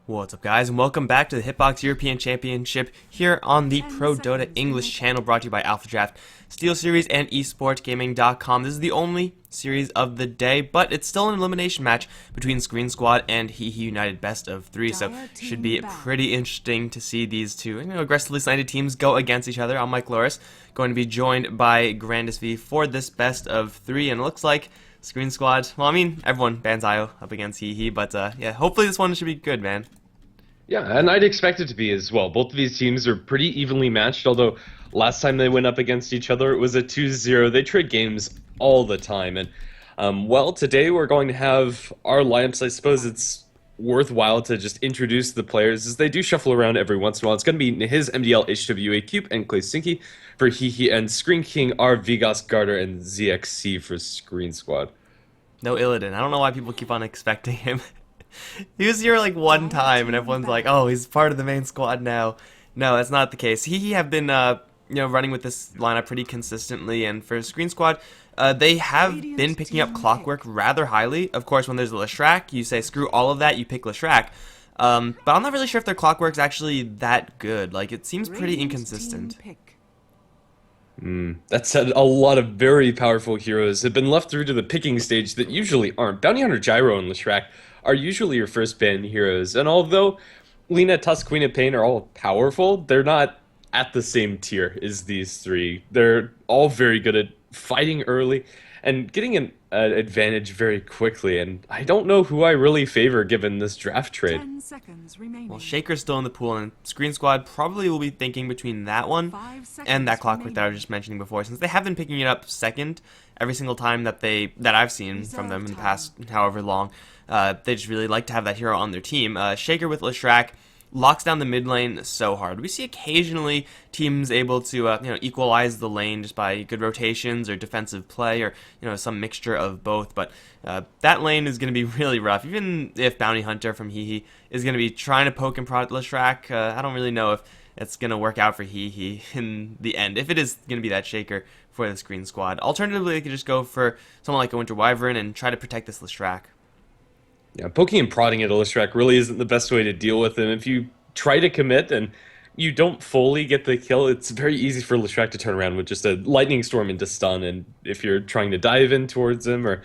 What's up, guys, and welcome back to the Hitbox European Championship here on the Pro Dota English channel, brought to you by AlphaDraft, Steel Series, and esportgaming.com. This is the only series of the day, but it's still an elimination match between Sqreen Squad and Hehe United best of 3, so should be pretty interesting to see these two aggressively slanted teams go against each other. I'm Mikelorus, going to be joined by GrandisV for this best of 3, and it looks like Sqreen Squad, well, I mean, everyone bans IO up against Hehe, but yeah, hopefully this one should be good, man. Yeah, and I'd expect it to be as well. Both of these teams are pretty evenly matched, although last time they went up against each other, it was a 2-0. They trade games all the time, and well, today we're going to have our lineups. I suppose it's worthwhile to just introduce the players, as they do shuffle around every once in a while. It's going to be his MDL, HWA, Cube, and Clay Sinky for Hehe, and Sqreen King, R, Vigas, Garter, and ZXC for Sqreen Squad. No Illidan. I don't know why people keep on expecting him. He was here like one time, and everyone's like, "Oh, he's part of the main squad now." No, that's not the case. Hehe have been, running with this lineup pretty consistently, and for Sqreen Squad, they have been picking up Clockwork rather highly. Of course, when there's a Leshrac, you say screw all of that, you pick Leshrac. But I'm not really sure if their Clockwork's actually that good. Like, it seems pretty inconsistent. That said, a lot of very powerful heroes have been left through to the picking stage that usually aren't. Bounty Hunter, Gyro, and Leshrac are usually your first ban heroes, and although Lina, Tusk, Queen of Pain are all powerful, they're not at the same tier as these three. They're all very good at fighting early and getting an advantage very quickly, and I don't know who I really favor given this draft trade. 10 seconds remaining. Well, Shaker's still in the pool, and Sqreen Squad probably will be thinking between that one and that Clockwork that I was just mentioning before, since they have been picking it up second every single time that I've seen from them in the past however long. They just really like to have that hero on their team. Shaker with Leshrac locks down the mid lane so hard. We see occasionally teams able to equalize the lane just by good rotations or defensive play, or some mixture of both. But that lane is going to be really rough. Even if Bounty Hunter from Hehe is going to be trying to poke and prod Leshrac, I don't really know if it's going to work out for Hehe in the end, if it is going to be that Shaker for the Sqreen Squad. Alternatively, they could just go for someone like a Winter Wyvern and try to protect this Leshrac. Yeah, poking and prodding at a Leshrac really isn't the best way to deal with him. If you try to commit and you don't fully get the kill, it's very easy for Leshrac to turn around with just a lightning storm into stun, and if you're trying to dive in towards him or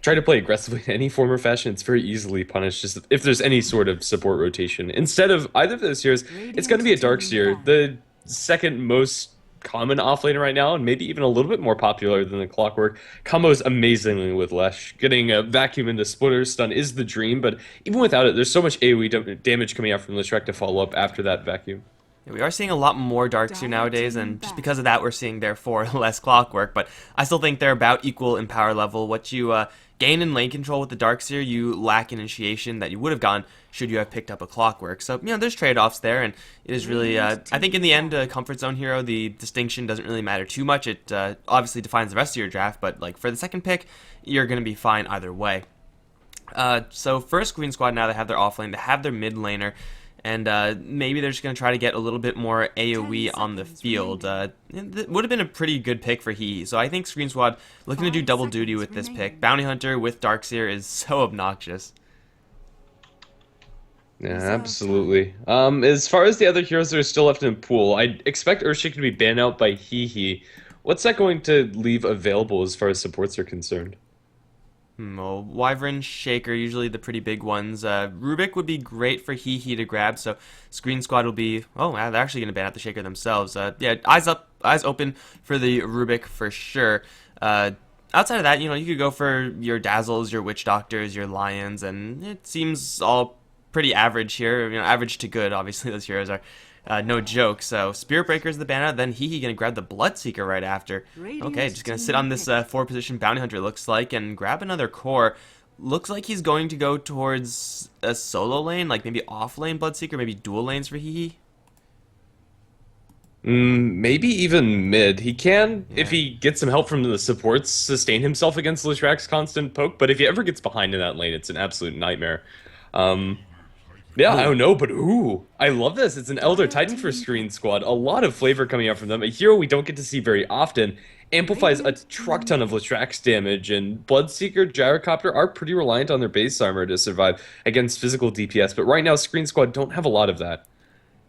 try to play aggressively in any form or fashion, it's very easily punished just if there's any sort of support rotation. Instead of either of those heroes, it's going to be a Darkseer, the second most common offlaner right now, and maybe even a little bit more popular than the Clockwork. Combos amazingly with Lesh. Getting a vacuum into Splitter stun is the dream, but even without it, there's so much AoE damage coming out from Leshrac to follow up after that vacuum. Yeah, we are seeing a lot more Darkseer nowadays, and just because of that, we're seeing therefore less Clockwork, but I still think they're about equal in power level. What you gain in lane control with the Darkseer, you lack initiation that you would have gotten should you have picked up a Clockwork. So, there's trade-offs there, and it is really, I think in the end, a comfort zone hero, the distinction doesn't really matter too much. It obviously defines the rest of your draft, but like for the second pick, you're going to be fine either way. So first Sqreen Squad, now they have their offlane, they have their mid laner, and maybe they're just going to try to get a little bit more AoE on the field. It would have been a pretty good pick for Hehe, so I think Sqreen Squad looking to do double duty with this pick. Bounty Hunter with Darkseer is so obnoxious. Yeah, absolutely. As far as the other heroes that are still left in the pool, I'd expect Earthshake to be banned out by Hehe. What's that going to leave available as far as supports are concerned? Well, Wyvern, Shaker, usually the pretty big ones. Rubik would be great for Hehe to grab, so Sqreen Squad will be... Oh, they're actually going to ban out the Shaker themselves. Yeah, eyes open for the Rubik for sure. Outside of that, you could go for your Dazzles, your Witch Doctors, your Lions, and it seems all pretty average here. Average to good, obviously those heroes are no joke. So Spirit Breaker's the ban out, then Hehe gonna grab the Bloodseeker right after. Okay, just gonna sit on this 4-position Bounty Hunter, looks like, and grab another core. Looks like he's going to go towards a solo lane, like maybe off lane Bloodseeker, maybe dual lanes for Hehe. Maybe even mid. He can, if he gets some help from the supports, sustain himself against Leshrac's constant poke, but if he ever gets behind in that lane, it's an absolute nightmare. Yeah, I Ooh. don't know, but ooh, I love this. It's an Elder Titan for Screen Squad. A lot of flavor coming out from them. A hero we don't get to see very often. Amplifies a truck ton of Leshrac damage, and Bloodseeker, Gyrocopter are pretty reliant on their base armor to survive against physical DPS, but right now Screen Squad don't have a lot of that.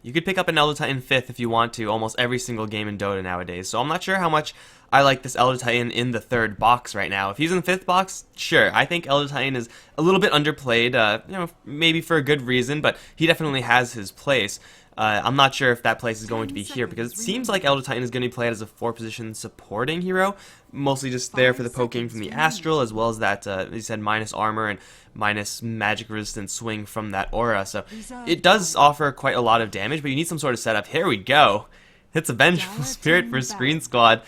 You could pick up an Elder Titan 5th if you want to, almost every single game in Dota nowadays. So I'm not sure how much I like this Elder Titan in the 3rd box right now. If he's in the 5th box, sure. I think Elder Titan is a little bit underplayed, maybe for a good reason, but he definitely has his place. I'm not sure if that place is going to be here, because it seems like Elder Titan is going to be played as a 4-position supporting hero, mostly just there for the poking from the Astral, as well as that, as you said, minus armor and minus magic resistant swing from that aura. So it does offer quite a lot of damage, but you need some sort of setup. Here we go. It's a Vengeful Spirit for Screen Squad.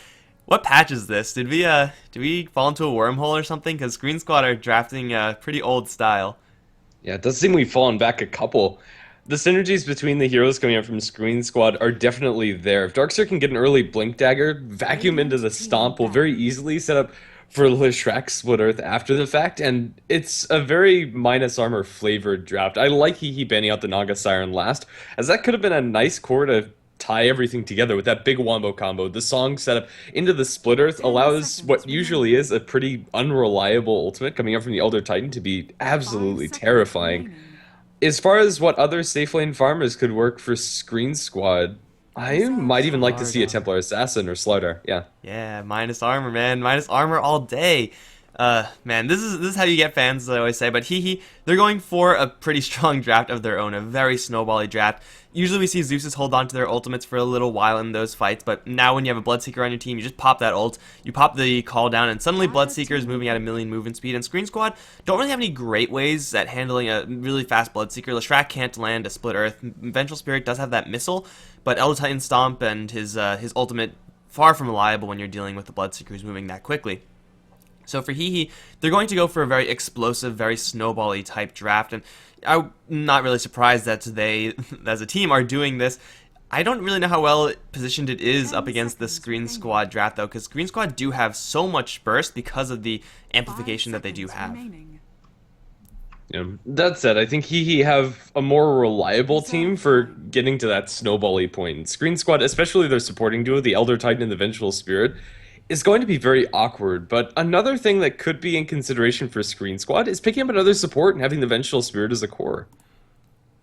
What patch is this? Did we fall into a wormhole or something? Because Screen Squad are drafting a pretty old style. Yeah, it does seem we've fallen back a couple. The synergies between the heroes coming out from Screen Squad are definitely there. If Darkseer can get an early Blink Dagger, vacuum into the Stomp will very easily set up for Leshrac Split Earth after the fact, and it's a very minus armor flavored draft. I like Hehe banning out the Naga Siren last, as that could have been a nice core to tie everything together with that big wombo combo. The song setup into the Split Earth allows what usually is a pretty unreliable ultimate coming out from the Elder Titan to be absolutely terrifying. As far as what other safe lane farmers could work for Screen Squad, I might even like to see a Templar Assassin or Slardar. Yeah. Yeah, minus armor, man. Minus armor all day. Man, this is how you get fans, as I always say. But they're going for a pretty strong draft of their own, a very snowbally draft. Usually we see Zeus's hold on to their ultimates for a little while in those fights, but now when you have a Bloodseeker on your team, you just pop that ult, you pop the call down, and suddenly Bloodseeker is moving at a million movement speed, and Screen Squad don't really have any great ways at handling a really fast Bloodseeker. Leshrac can't land a Split Earth. Vengeful Spirit does have that missile, but Elder Titan Stomp and his ultimate, far from reliable when you're dealing with the Bloodseeker who's moving that quickly. So for Hehe, they're going to go for a very explosive, very snowball-y type draft, and I'm not really surprised that they, as a team, are doing this. I don't really know how well positioned it is up against the Screen Squad draft, though, because Screen Squad do have so much burst because of the amplification that they do have. Yeah. That said, I think Hehe have a more reliable team for getting to that snowball-y point. Screen Squad, especially their supporting duo, the Elder Titan and the Vengeful Spirit, is going to be very awkward, but another thing that could be in consideration for Screen Squad is picking up another support and having the Vengeful Spirit as a core.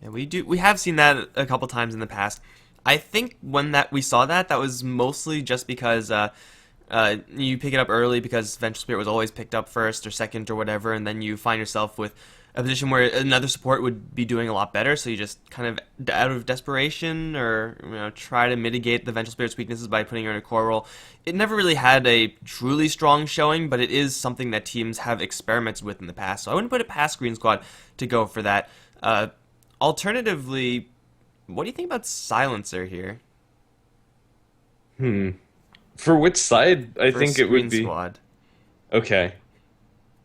Yeah, we have seen that a couple times in the past. I think when we saw that was mostly just because you pick it up early because Vengeful Spirit was always picked up first or second or whatever, and then you find yourself with a position where another support would be doing a lot better, so you just kind of, out of desperation, or try to mitigate the Vengeful Spirit's weaknesses by putting her in a core role. It never really had a truly strong showing, but it is something that teams have experimented with in the past, so I wouldn't put it past Screen Squad to go for that. Alternatively, what do you think about Silencer here? For which side? I think it would be... Screen Squad. Okay.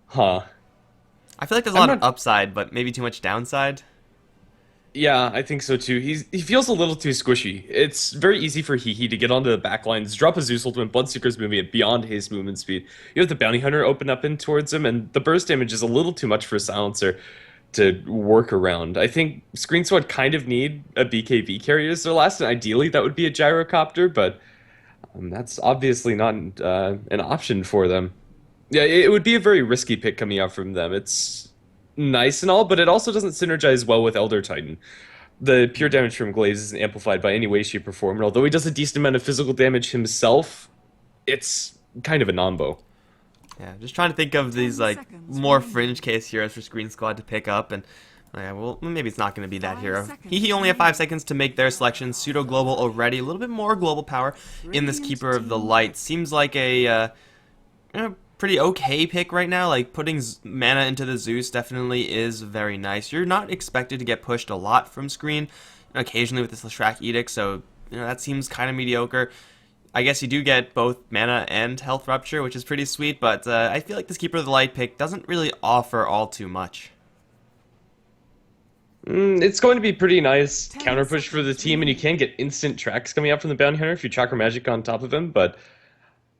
Huh. I feel like there's a lot of upside, but maybe too much downside. Yeah, I think so too. He feels a little too squishy. It's very easy for Hehe to get onto the backlines, drop a Zeus ultimate, Bloodseeker's moving it beyond his movement speed. You have the Bounty Hunter open up in towards him, and the burst damage is a little too much for Silencer to work around. I think Screen Squad kind of need a BKB carrier as their last, and ideally that would be a Gyrocopter, but that's obviously not an option for them. Yeah, it would be a very risky pick coming out from them. It's nice and all, but it also doesn't synergize well with Elder Titan. The pure damage from Glaze isn't amplified by any way, shape, or form, and although he does a decent amount of physical damage himself, it's kind of a nombo. Yeah, just trying to think of these more fringe case heroes for Screen Squad to pick up, and well, maybe it's not going to be that hero. He only have 5 seconds to make their selection. Pseudo global already, a little bit more global power in this Keeper of the Light. Seems like a pretty okay pick right now. Like, putting mana into the Zeus definitely is very nice. You're not expected to get pushed a lot from Screen, occasionally with this Leshrac Edict, so that seems kind of mediocre. I guess you do get both mana and health rupture, which is pretty sweet, but I feel like this Keeper of the Light pick doesn't really offer all too much. It's going to be pretty nice counter push for the team, and you can get instant tracks coming out from the Bounty Hunter if you Chakra Magic on top of him, but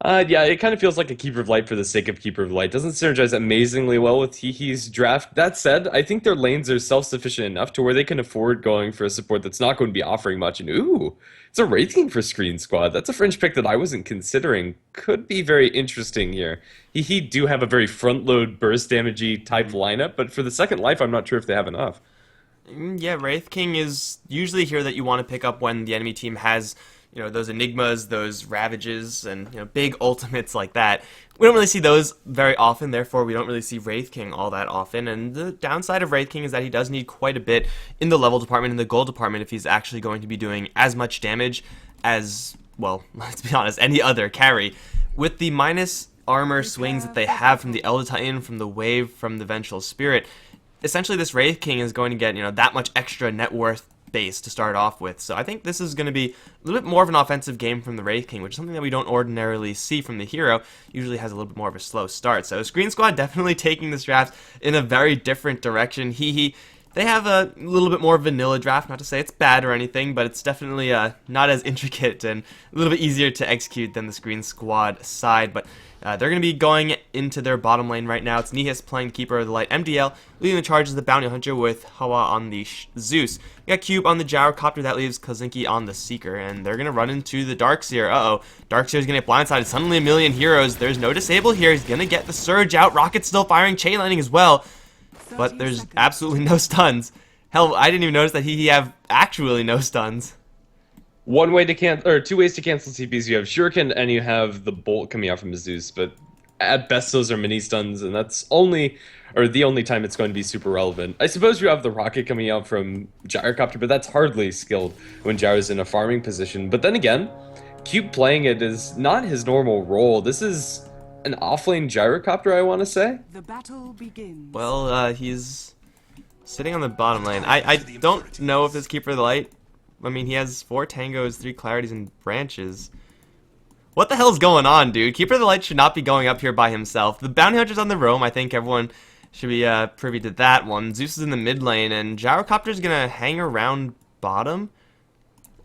Yeah, it kind of feels like a Keeper of Light for the sake of Keeper of Light. Doesn't synergize amazingly well with Hehe's draft. That said, I think their lanes are self-sufficient enough to where they can afford going for a support that's not going to be offering much. And ooh, it's a Wraith King for Sqreen Squad. That's a fringe pick that I wasn't considering. Could be very interesting here. Hehe do have a very front-load burst damagey type lineup, but for the second life, I'm not sure if they have enough. Yeah, Wraith King is usually here that you want to pick up when the enemy team has, those Enigmas, those Ravages, and, big ultimates like that. We don't really see those very often, therefore we don't really see Wraith King all that often, and the downside of Wraith King is that he does need quite a bit in the level department and the gold department if he's actually going to be doing as much damage as, well, let's be honest, any other carry. With the minus armor swings that they have from the Elder Titan, from the Wave, from the Vengeful Spirit, essentially this Wraith King is going to get, that much extra net worth base to start off with. So I think this is going to be a little bit more of an offensive game from the Wraith King, which is something that we don't ordinarily see from the hero. Usually has a little bit more of a slow start. So Sqreen Squad definitely taking this draft in a very different direction. Hehe. They have a little bit more vanilla draft, not to say it's bad or anything, but it's definitely not as intricate and a little bit easier to execute than the Sqreen Squad side, but they're going to be going into their bottom lane right now. It's Nihis playing Keeper of the Light MDL, leading the charge as the Bounty Hunter with Hawa on the Zeus. We got Cube on the Gyrocopter, that leaves Kazinki on the Seeker, and they're going to run into the Darkseer. Uh-oh, Darkseer's going to get blindsided. Suddenly a million heroes. There's no disable here. He's going to get the Surge out. Rocket's still firing, chain lightning as well. But there's absolutely no stuns. Hell, I didn't even notice that he have actually no stuns. One way to cancel, or two ways to cancel TPs. You have Shuriken and you have the Bolt coming out from Zeus, but at best those are mini stuns, and that's the only time it's going to be super relevant. I suppose you have the Rocket coming out from Gyrocopter, but that's hardly skilled when Gyro's in a farming position. But then again, Cube playing it is not his normal role. This is an offlane Gyrocopter, I want to say. The battle begins. Well, he's sitting on the bottom lane. I don't know if this Keeper of the Light, I mean, he has 4 tangos, 3 clarities, and branches. What the hell's going on, dude? Keeper of the Light should not be going up here by himself. The Bounty Hunter's on the roam. I think everyone should be privy to that one. Zeus is in the mid lane, and Gyrocopter's gonna hang around bottom.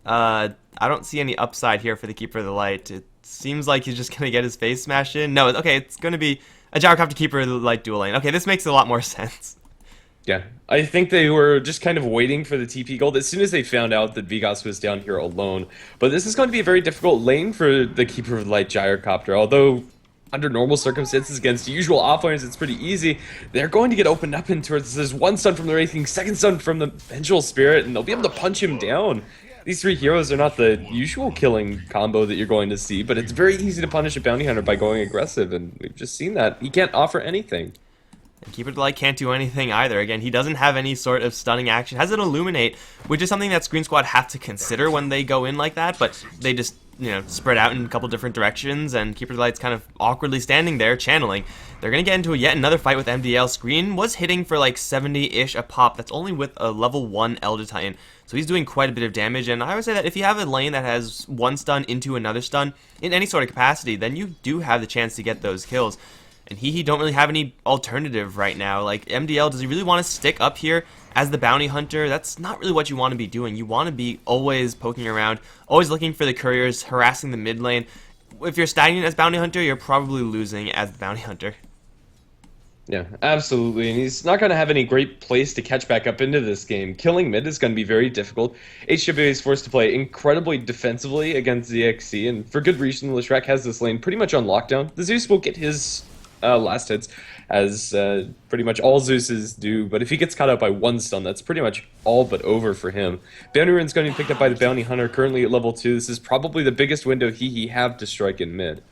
I don't see any upside here for the Keeper of the Light. It seems like he's just gonna get his face smashed in. No, okay, it's gonna be a Gyrocopter Keeper of the Light dual lane. Okay, this makes a lot more sense. Yeah, I think they were just kind of waiting for the TP gold as soon as they found out that Vigas was down here alone. But this is going to be a very difficult lane for the Keeper of the Light Gyrocopter. Although, under normal circumstances against usual offlaners, it's pretty easy. They're going to get opened up in towards. There's one stun from the Wraith King, second stun from the Vengeful Spirit, and they'll be able to punch him down. These 3 heroes are not the usual killing combo that you're going to see, but it's very easy to punish a Bounty Hunter by going aggressive, and we've just seen that. He can't offer anything. And Keeper of the Light can't do anything either. Again, he doesn't have any sort of stunning action. Has an Illuminate, which is something that Sqreen Squad have to consider when they go in like that, but they just, spread out in a couple different directions, and Keeper of the Light's kind of awkwardly standing there, channeling. They're going to get into yet another fight with MDL. Sqreen was hitting for like 70-ish a pop. That's only with a level 1 Elder Titan, so he's doing quite a bit of damage, and I would say that if you have a lane that has one stun into another stun in any sort of capacity, then you do have the chance to get those kills. And Hehe don't really have any alternative right now. Like, MDL, does he really want to stick up here as the Bounty Hunter? That's not really what you want to be doing. You want to be always poking around, always looking for the couriers, harassing the mid lane. If you're stagnant as Bounty Hunter, you're probably losing as the Bounty Hunter. Yeah, absolutely, and he's not going to have any great place to catch back up into this game. Killing mid is going to be very difficult. HWA is forced to play incredibly defensively against ZXC, and for good reason, Leshrac has this lane pretty much on lockdown. The Zeus will get his last hits, as pretty much all Zeuses do, but if he gets caught out by 1 stun, that's pretty much all but over for him. Bounty Rune's going to be picked up by the Bounty Hunter, currently at level 2. This is probably the biggest window Hehe have to strike in mid.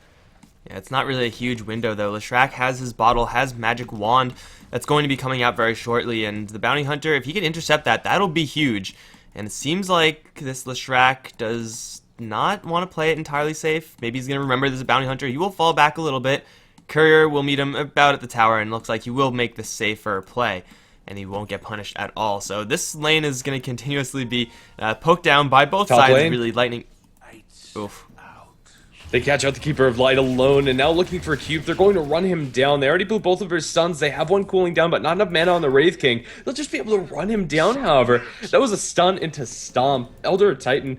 Yeah, it's not really a huge window, though. Leshrac has his bottle, has Magic Wand. That's going to be coming out very shortly, and the Bounty Hunter, if he can intercept that, that'll be huge. And it seems like this Leshrac does not want to play it entirely safe. Maybe he's going to remember there's a Bounty Hunter. He will fall back a little bit. Courier will meet him about at the tower, and looks like he will make the safer play, and he won't get punished at all. So this lane is going to continuously be poked down by both sides. Lane. Really lightning. Oof. They catch out the Keeper of Light alone, and now looking for a cube. They're going to run him down. They already blew both of his stuns. They have one cooling down, but not enough mana on the Wraith King. They'll just be able to run him down, however. That was a stun into Stomp. Elder Titan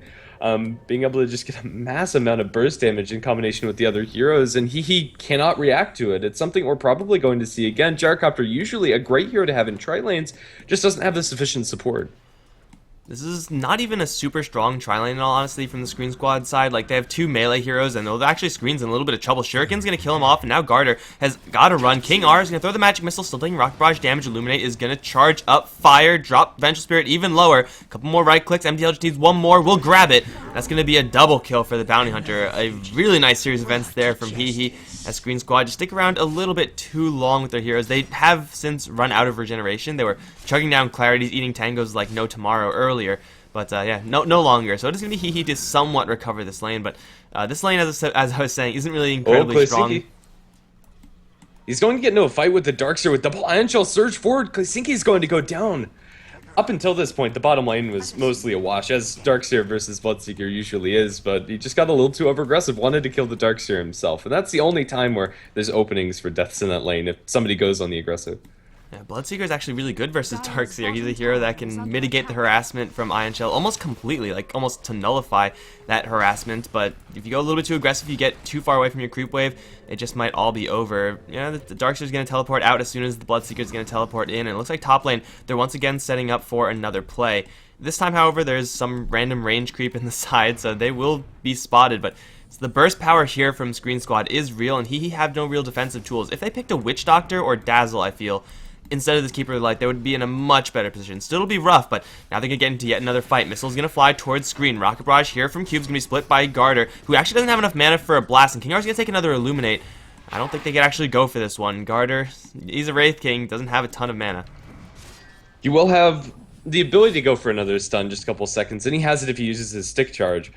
being able to just get a mass amount of burst damage in combination with the other heroes, and he cannot react to it. It's something we're probably going to see again. Gyrocopter, usually a great hero to have in tri-lanes, just doesn't have the sufficient support. This is not even a super strong tri-lane, in all honesty, from the Sqreen squad side. Like, they have two melee heroes, and though actually Sqreen's in a little bit of trouble, Shuriken's going to kill him off, and now Garter has got to run. King R is going to throw the magic missile, still taking rocket barrage damage. Illuminate is going to charge up, fire, drop Vengeful Spirit even lower. A couple more right clicks, MTLG needs one more, we'll grab it. That's going to be a double kill for the Bounty Hunter. A really nice series of events there from Hehe, as Sqreen squad just stick around a little bit too long with their heroes. They have since run out of regeneration. They were chugging down Clarities, eating Tangos like no tomorrow earlier. But yeah, no longer. So it is going to be Hehe to somewhat recover this lane. But this lane, as I was saying, isn't really incredibly strong. He's going to get into a fight with the Darkseer with double Ion Shell surge forward. Klesinki's going to go down. Up until this point, the bottom lane was mostly a wash, as Darkseer versus Bloodseeker usually is, but he just got a little too over-aggressive, wanted to kill the Darkseer himself. And that's the only time where there's openings for deaths in that lane, if somebody goes on the aggressive. Yeah, Bloodseeker is actually really good versus Darkseer. He's a hero that can mitigate the harassment from Ion Shell almost completely, like almost to nullify that harassment. But if you go a little bit too aggressive, you get too far away from your creep wave, it just might all be over. You know, the Darkseer is going to teleport out as soon as the Bloodseeker is going to teleport in. And it looks like top lane, they're once again setting up for another play. This time, however, there's some random range creep in the side, so they will be spotted. But the burst power here from Sqreen squad is real, and Hehe have no real defensive tools. If they picked a Witch Doctor or Dazzle, I feel, instead of this Keeper of the Light, they would be in a much better position. Still, it'll be rough, but now they're going to get into yet another fight. Missile's going to fly towards Sqreen. Rocket Barrage here from Cube's going to be split by Garter, who actually doesn't have enough mana for a blast, and King R's going to take another Illuminate. I don't think they could actually go for this one. Garter, he's a Wraith King, doesn't have a ton of mana. You will have the ability to go for another stun just a couple seconds, and he has it if he uses his stick charge.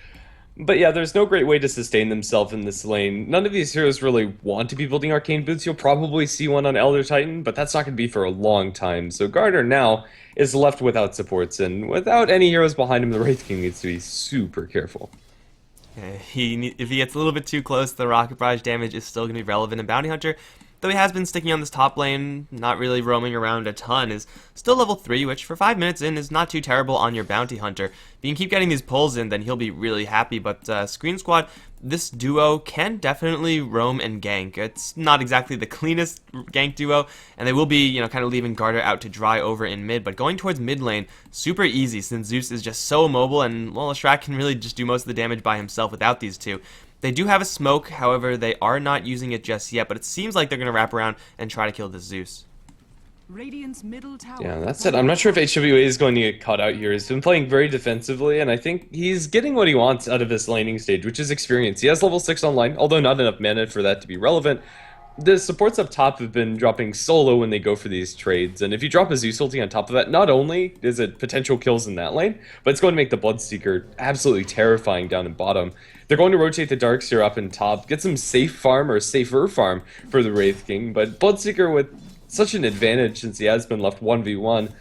But yeah, there's no great way to sustain themselves in this lane. None of these heroes really want to be building arcane boots. You'll probably see one on Elder Titan, but that's not going to be for a long time. So Garter now is left without supports, and without any heroes behind him, the Wraith King needs to be super careful. If he gets a little bit too close, the Rocket Barrage damage is still going to be relevant in Bounty Hunter. Though he has been sticking on this top lane, not really roaming around a ton, is still level 3, which for 5 minutes in is not too terrible on your Bounty Hunter. If you can keep getting these pulls in, then he'll be really happy, but Sqreen squad, this duo can definitely roam and gank. It's not exactly the cleanest gank duo, and they will be, you know, kind of leaving Garter out to dry over in mid, but going towards mid lane, super easy since Zeus is just so mobile, and, well, Shrek can really just do most of the damage by himself without these two. They do have a smoke, however, they are not using it just yet, but it seems like they're going to wrap around and try to kill the Zeus. Yeah, that's it. I'm not sure if HWA is going to get caught out here. He's been playing very defensively, and I think he's getting what he wants out of this laning stage, which is experience. He has level 6 online, although not enough mana for that to be relevant. The supports up top have been dropping so low when they go for these trades, and if you drop a Zeus ulti on top of that, not only is it potential kills in that lane, but it's going to make the Bloodseeker absolutely terrifying down in bottom. They're going to rotate the Darkseer up in top, get some safe farm or safer farm for the Wraith King, but Bloodseeker with such an advantage since he has been left 1v1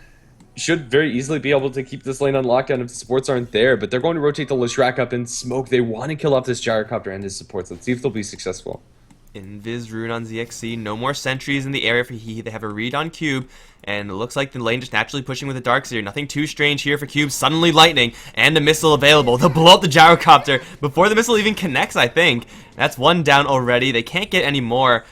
should very easily be able to keep this lane on lockdown if the supports aren't there, but they're going to rotate the Leshrac up in smoke. They want to kill off this Gyrocopter and his supports. Let's see if they'll be successful. Invis Rune on ZXC, no more sentries in the area for Hehe. They have a read on Cube, and it looks like the lane just naturally pushing with the Darkseer. Nothing too strange here for Cube. Suddenly lightning and a missile available. They'll blow up the Gyrocopter before the missile even connects, I think. That's one down already. They can't get any more.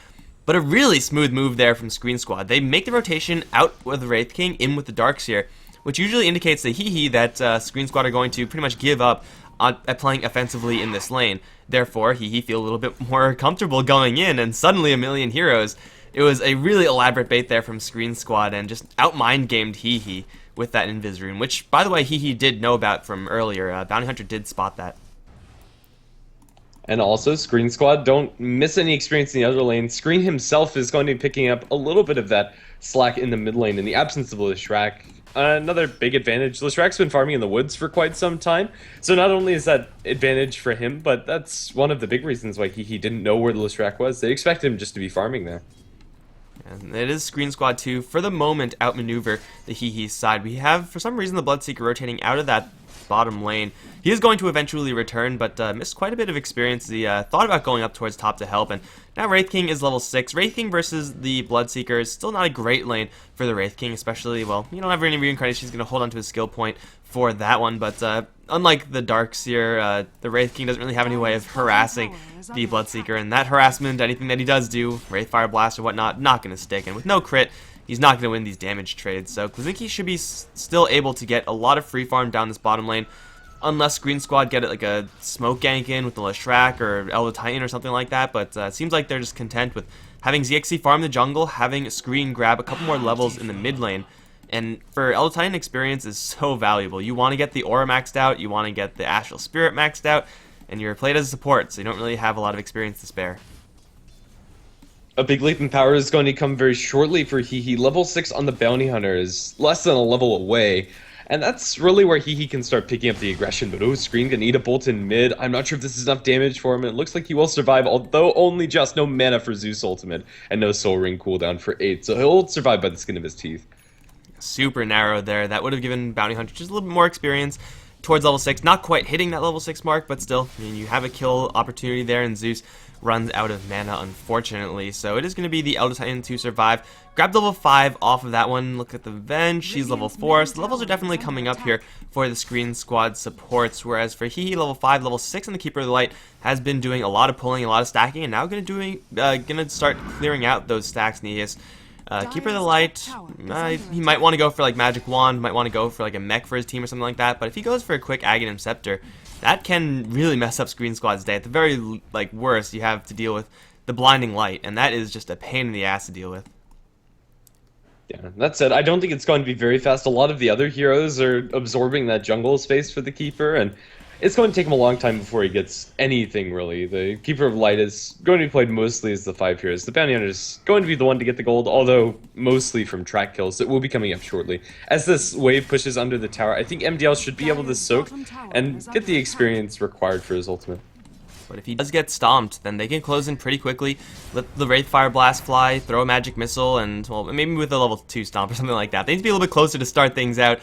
But a really smooth move there from Sqreen squad. They make the rotation out with the Wraith King, in with the Darkseer, which usually indicates to Hehe that Sqreen squad are going to pretty much give up at playing offensively in this lane. Therefore, Hehe feel a little bit more comfortable going in, and suddenly a million heroes. It was a really elaborate bait there from Sqreen squad, and just out-mind gamed Hehe with that Invis Rune, which, by the way, Hehe did know about from earlier. Bounty Hunter did spot that. And also, Sqreen squad don't miss any experience in the other lane. Sqreen himself is going to be picking up a little bit of that slack in the mid lane in the absence of Leshrac. Another big advantage, Leshrac's been farming in the woods for quite some time, so not only is that advantage for him, but that's one of the big reasons why he didn't know where the Leshrac was. They expect him just to be farming there. And it is Sqreen squad to, for the moment, outmaneuver the Hehe side. We have, for some reason, the Bloodseeker rotating out of that bottom lane. He is going to eventually return, but missed quite a bit of experience. He thought about going up towards top to help, and now Wraith King is level 6. Wraith King versus the Bloodseeker is still not a great lane for the Wraith King, especially, well, you don't have any reincarnation. He's going to hold on to his skill point for that one, but unlike the Darkseer, the Wraith King doesn't really have any way of harassing the Bloodseeker, and that harassment, anything that he does do, Wraith Fire Blast or whatnot, not going to stick, and with no crit, he's not going to win these damage trades. So Klazinki should be still able to get a lot of free farm down this bottom lane, unless Green Squad get it like a smoke gank in with the Leshrac or Elder Titan or something like that, but it seems like they're just content with having ZXC farm the jungle, having Sqreen grab a couple more levels in the mid lane. And for Elder Titan, experience is so valuable. You want to get the Aura maxed out, you want to get the Astral Spirit maxed out, and you're played as a support, so you don't really have a lot of experience to spare. A big leap in power is going to come very shortly for Hehe. Level 6 on the Bounty Hunter is less than a level away. And that's really where Hehe can start picking up the aggression. But Sqreen can eat a bolt in mid. I'm not sure if this is enough damage for him. It looks like he will survive, although only just no mana for Zeus Ultimate and no Soul Ring cooldown for 8. So he'll survive by the skin of his teeth. Super narrow there. That would have given Bounty Hunter just a little bit more experience towards level 6. Not quite hitting that level 6 mark, but still, I mean, you have a kill opportunity there, and Zeus runs out of mana, unfortunately. So it is going to be the Elder Titan to survive. Grabbed level 5 off of that one. Look at the Venge. She's level 4. So the levels are definitely coming up here for the Sqreen Squad supports. Whereas for Hehe, level 5, level 6 in the Keeper of the Light has been doing a lot of pulling, a lot of stacking, and now gonna start clearing out those stacks. Neas. Keeper of the Light, he might want to go for like Magic Wand, might want to go for like a mech for his team or something like that, but if he goes for a quick Aghanim Scepter, that can really mess up Sqreen Squad's day. At the very worst, you have to deal with the Blinding Light, and that is just a pain in the ass to deal with. Yeah, that said, I don't think it's going to be very fast. A lot of the other heroes are absorbing that jungle space for the Keeper, and it's going to take him a long time before he gets anything, really. The Keeper of Light is going to be played mostly as the 5 heroes. The Bounty Hunter is going to be the one to get the gold, although mostly from track kills. It will be coming up shortly. As this wave pushes under the tower, I think MDL should be able to soak and get the experience required for his ultimate. But if he does get stomped, then they can close in pretty quickly, let the Wraith Fire Blast fly, throw a Magic Missile, and, well, maybe with a level 2 stomp or something like that. They need to be a little bit closer to start things out.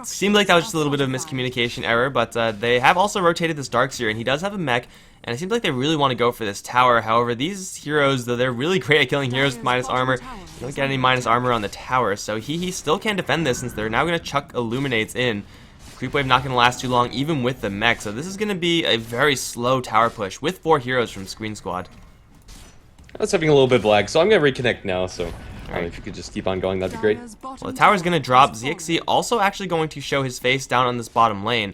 Seemed like that was just a little bit of a miscommunication error, but they have also rotated this Darkseer, and he does have a mech, and it seems like they really want to go for this tower. However, these heroes, though they're really great at killing heroes with minus armor, they don't get any minus armor on the tower, so he still can defend this since they're now going to chuck Illuminates in. Creep Wave not going to last too long, even with the mech, so this is going to be a very slow tower push with 4 heroes from Sqreen Squad. I was having a little bit of lag, so I'm going to reconnect now, so if you could just keep on going, that'd be great. Well, the tower's going to drop. ZXC also actually going to show his face down on this bottom lane.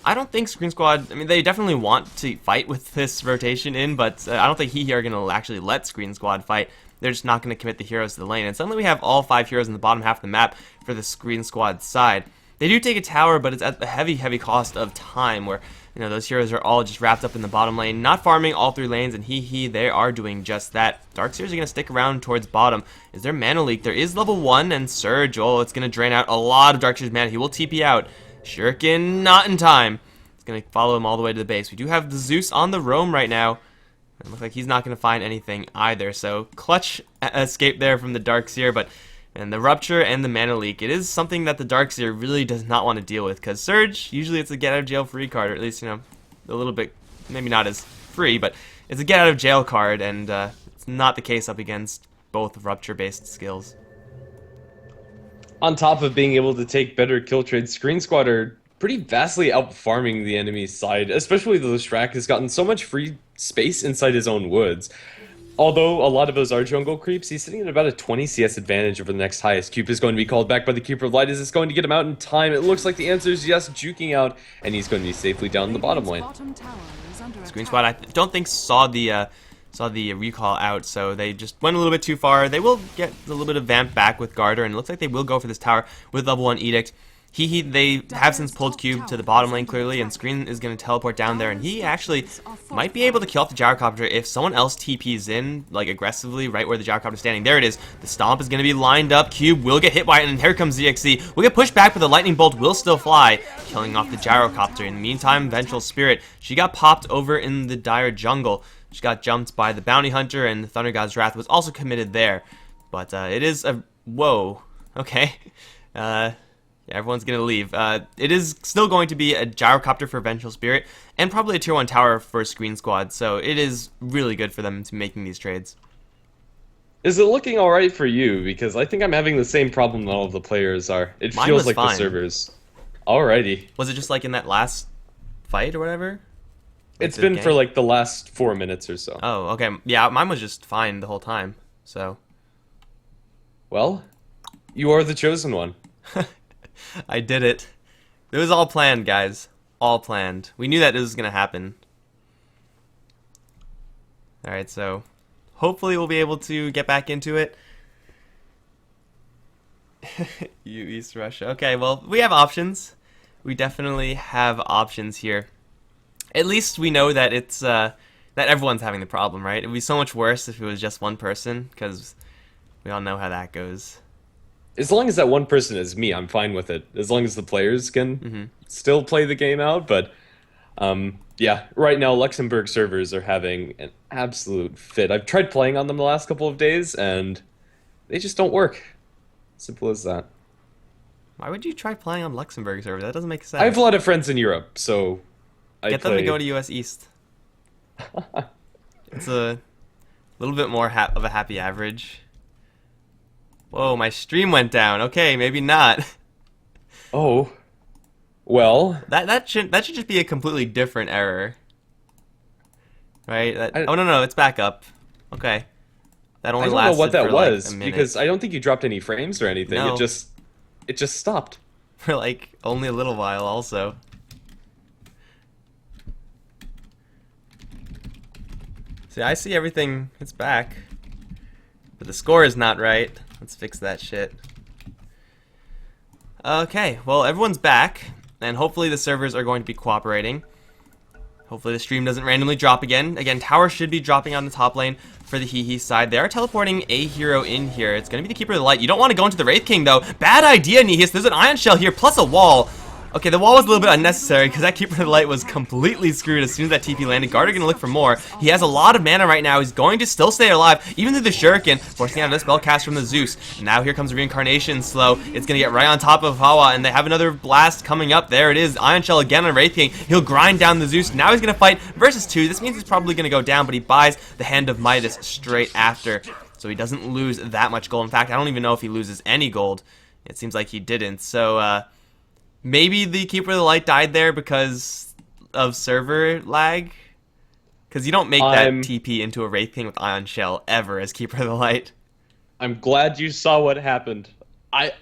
I don't think Sqreen Squad, I mean, they definitely want to fight with this rotation in, but I don't think Hehe are going to actually let Sqreen Squad fight. They're just not going to commit the heroes to the lane, and suddenly we have all 5 heroes in the bottom half of the map for the Sqreen Squad side. They do take a tower, but it's at the heavy cost of time, where, you know, those heroes are all just wrapped up in the bottom lane, not farming all 3 lanes, and Hehe, they are doing just that. Darkseers are going to stick around towards bottom. Is there mana leak? There is level 1, and Surge, oh, it's going to drain out a lot of Darkseer's mana. He will TP out. Shuriken, not in time. It's going to follow him all the way to the base. We do have the Zeus on the roam right now. It looks like he's not going to find anything either, so clutch escape there from the Darkseer, but... And the Rupture and the Mana Leak, it is something that the Darkseer really does not want to deal with, because Surge, usually it's a get out of jail free card, or at least, you know, a little bit, maybe not as free, but it's a get out of jail card, and it's not the case up against both Rupture based skills. On top of being able to take better kill trades, Sqreen Squad are pretty vastly out-farming the enemy's side, especially the Leshrac has gotten so much free space inside his own woods. Although a lot of those are jungle creeps, he's sitting at about a 20 CS advantage over the next highest. Cube is going to be called back by the Keeper of Light. Is this going to get him out in time? It looks like the answer is yes, juking out, and he's going to be safely down the bottom lane. Sqreen Squad, I don't think saw the recall out, so they just went a little bit too far. They will get a little bit of vamp back with Garter, and it looks like they will go for this tower with level 1 Edict. They have since pulled Cube to the bottom lane clearly, and Sqreen is going to teleport down there, and he actually might be able to kill off the Gyrocopter if someone else TPs in, like, aggressively right where the Gyrocopter is standing. There it is. The Stomp is going to be lined up. Cube will get hit by it, and here comes ZXC. We'll get pushed back, but the Lightning Bolt will still fly, killing off the Gyrocopter. In the meantime, Vengeful Spirit, she got popped over in the Dire Jungle. She got jumped by the Bounty Hunter, and the Thunder God's Wrath was also committed there. But it is a... Whoa. Okay. Yeah, everyone's gonna leave. It is still going to be a gyrocopter for Vengeful Spirit, and probably a tier 1 tower for Sqreen Squad, so it is really good for them to making these trades. Is it looking alright for you? Because I think I'm having the same problem that all of the players are. It Mine feels was like fine. the servers. Alrighty. Was it just like in that last fight or whatever? It's been for like the last 4 minutes or so. Oh, okay. Yeah, mine was just fine the whole time, so. Well, you are the chosen one. I did it. It was all planned, guys. All planned. We knew that this was going to happen. Alright, so hopefully we'll be able to get back into it. You East Russia. Okay, well, we have options. We definitely have options here. At least we know that it's that everyone's having the problem, right? It would be so much worse if it was just one person, because we all know how that goes. As long as that one person is me, I'm fine with it. As long as the players can still play the game out. But yeah, right now Luxembourg servers are having an absolute fit. I've tried playing on them the last couple of days, and they just don't work. Simple as that. Why would you try playing on Luxembourg server? That doesn't make sense. I have a lot of friends in Europe, so Get them to go to US East. It's a little bit more of a happy average. Whoa, my stream went down. Okay, maybe not. Oh, well. That should just be a completely different error, right? Oh no, it's back up. Okay, that only lasted I don't know what that for was like a minute. because I don't think you dropped any frames or anything. No. It just stopped For like only a little while, also. See, I see everything. It's back, but the score is not right. Let's fix that shit. Okay, well, everyone's back, and hopefully the servers are going to be cooperating. Hopefully the stream doesn't randomly drop again. Again, tower should be dropping on the top lane for the Hehe side. They are teleporting a hero in here. It's going to be the Keeper of the Light. You don't want to go into the Wraith King, though. Bad idea, Nihis. There's an Ion Shell here, plus a wall. Okay, the wall was a little bit unnecessary because that Keeper of the Light was completely screwed as soon as that TP landed. Guard are going to look for more. He has a lot of mana right now. He's going to still stay alive, even through the Shuriken, forcing out a spellcast from the Zeus. And now here comes the Reincarnation slow. It's going to get right on top of Hawa, and they have another blast coming up. There it is. Ion Shell again on Wraith King. He'll grind down the Zeus. Now he's going to fight versus 2. This means he's probably going to go down, but he buys the Hand of Midas straight after. So he doesn't lose that much gold. In fact, I don't even know if he loses any gold. It seems like he didn't. So, maybe the Keeper of the Light died there because of server lag? Because you don't make that TP into a Wraith King with Ion Shell ever as Keeper of the Light. I'm glad you saw what happened. I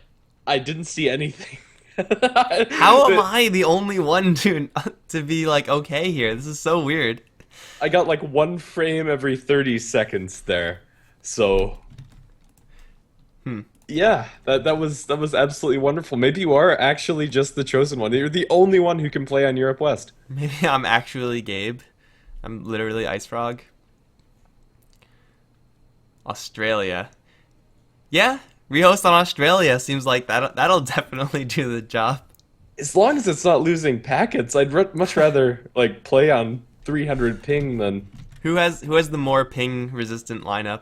didn't see anything. How am I the only one to be like okay here? This is so weird. I got like 1 frame every 30 seconds there. So yeah, that was absolutely wonderful. Maybe you are actually just the chosen one. You're the only one who can play on Europe West. Maybe I'm actually Gabe. I'm literally Ice Frog. Australia. Yeah, rehost on Australia seems like that'll definitely do the job. As long as it's not losing packets, I'd much rather like play on 300 ping than. Who has the more ping resistant lineup?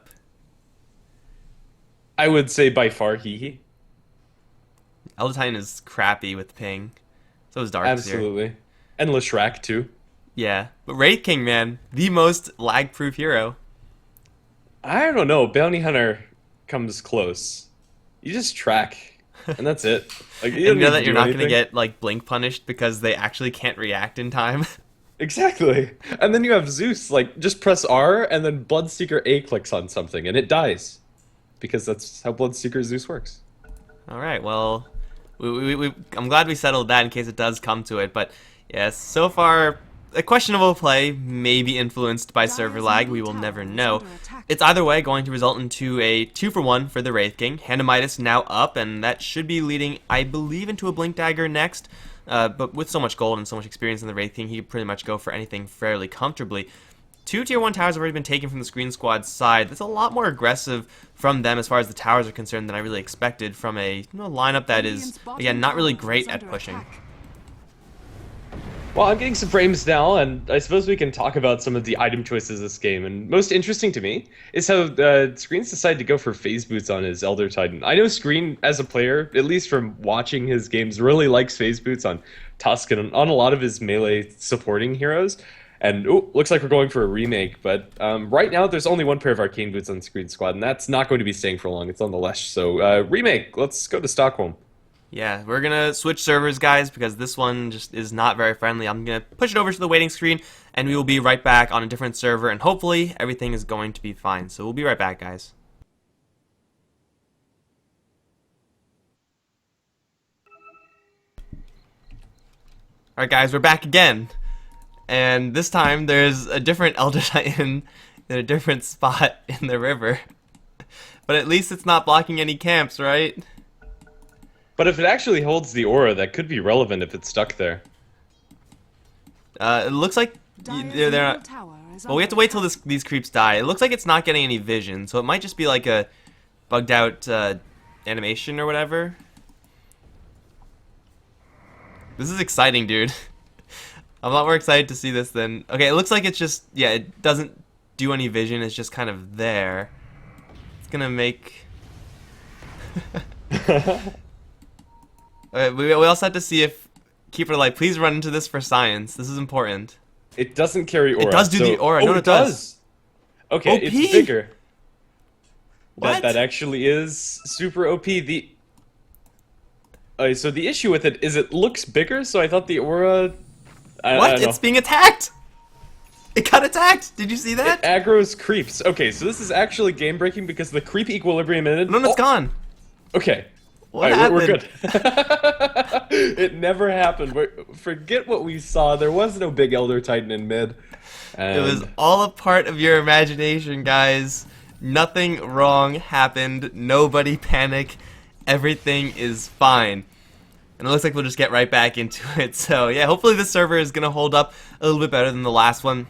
I would say by far Hehe. Eldatian is crappy with ping. So is Darkseer. Absolutely. And Leshrac too. Yeah. But Wraith King, man, the most lag-proof hero. I don't know. Bounty Hunter comes close. You just track, and that's it. Like, you know that you're not going to get like blink punished because they actually can't react in time. Exactly. And then you have Zeus, like, just press R, and then Bloodseeker A clicks on something, and it dies. Because that's how Bloodseeker Zeus works. Alright, well, I'm glad we settled that in case it does come to it, but yes, so far, a questionable play, maybe influenced by server lag, we will never know. It's either way going to result into a 2-for-1 for the Wraith King. Hand of Midas now up, and that should be leading, I believe, into a Blink Dagger next. But with so much gold and so much experience in the Wraith King, he could pretty much go for anything fairly comfortably. 2 tier 1 towers have already been taken from the Sqreen Squad side. That's a lot more aggressive from them as far as the towers are concerned than I really expected from a lineup that is, again, not really great at pushing. Well, I'm getting some frames now, and I suppose we can talk about some of the item choices this game. And most interesting to me is how Sqreen's decided to go for phase boots on his Elder Titan. I know Sqreen, as a player, at least from watching his games, really likes phase boots on Tusk and on a lot of his melee supporting heroes. And looks like we're going for a remake. But right now, there's only one pair of arcane boots on Sqreen Squad, and that's not going to be staying for long. It's on the Lesh. So remake. Let's go to Stockholm. Yeah, we're gonna switch servers, guys, because this one just is not very friendly. I'm gonna push it over to the waiting screen, and we will be right back on a different server, and hopefully everything is going to be fine. So we'll be right back, guys. Alright, guys, we're back again. And this time, there's a different Elder Titan in a different spot in the river. But at least it's not blocking any camps, right? But if it actually holds the aura, that could be relevant if it's stuck there. It looks like they're not... Well, we have to wait till these creeps die. It looks like it's not getting any vision, so it might just be like a bugged out animation or whatever. This is exciting, dude. I'm a lot more excited to see this than... Okay, it looks like it's just... Yeah, it doesn't do any vision. It's just kind of there. It's gonna make... we also have to see if Keeper Light, please run into this for science. This is important. It doesn't carry aura. It does do the aura. Oh, No, it does. Okay, OP? it's bigger. What? That actually is super OP. So the issue with it is it looks bigger, so I thought the aura... What? It's being attacked! It got attacked! Did you see that? It aggro's creeps. Okay, so this is actually game breaking because the creep equilibrium in it... No, it's gone. Okay. What All right, happened? we're good. It never happened. Forget what we saw. There was no big Elder Titan in mid. It was all a part of your imagination, guys. Nothing wrong happened. Nobody panic. Everything is fine. And it looks like we'll just get right back into it. So, yeah, hopefully this server is going to hold up a little bit better than the last one.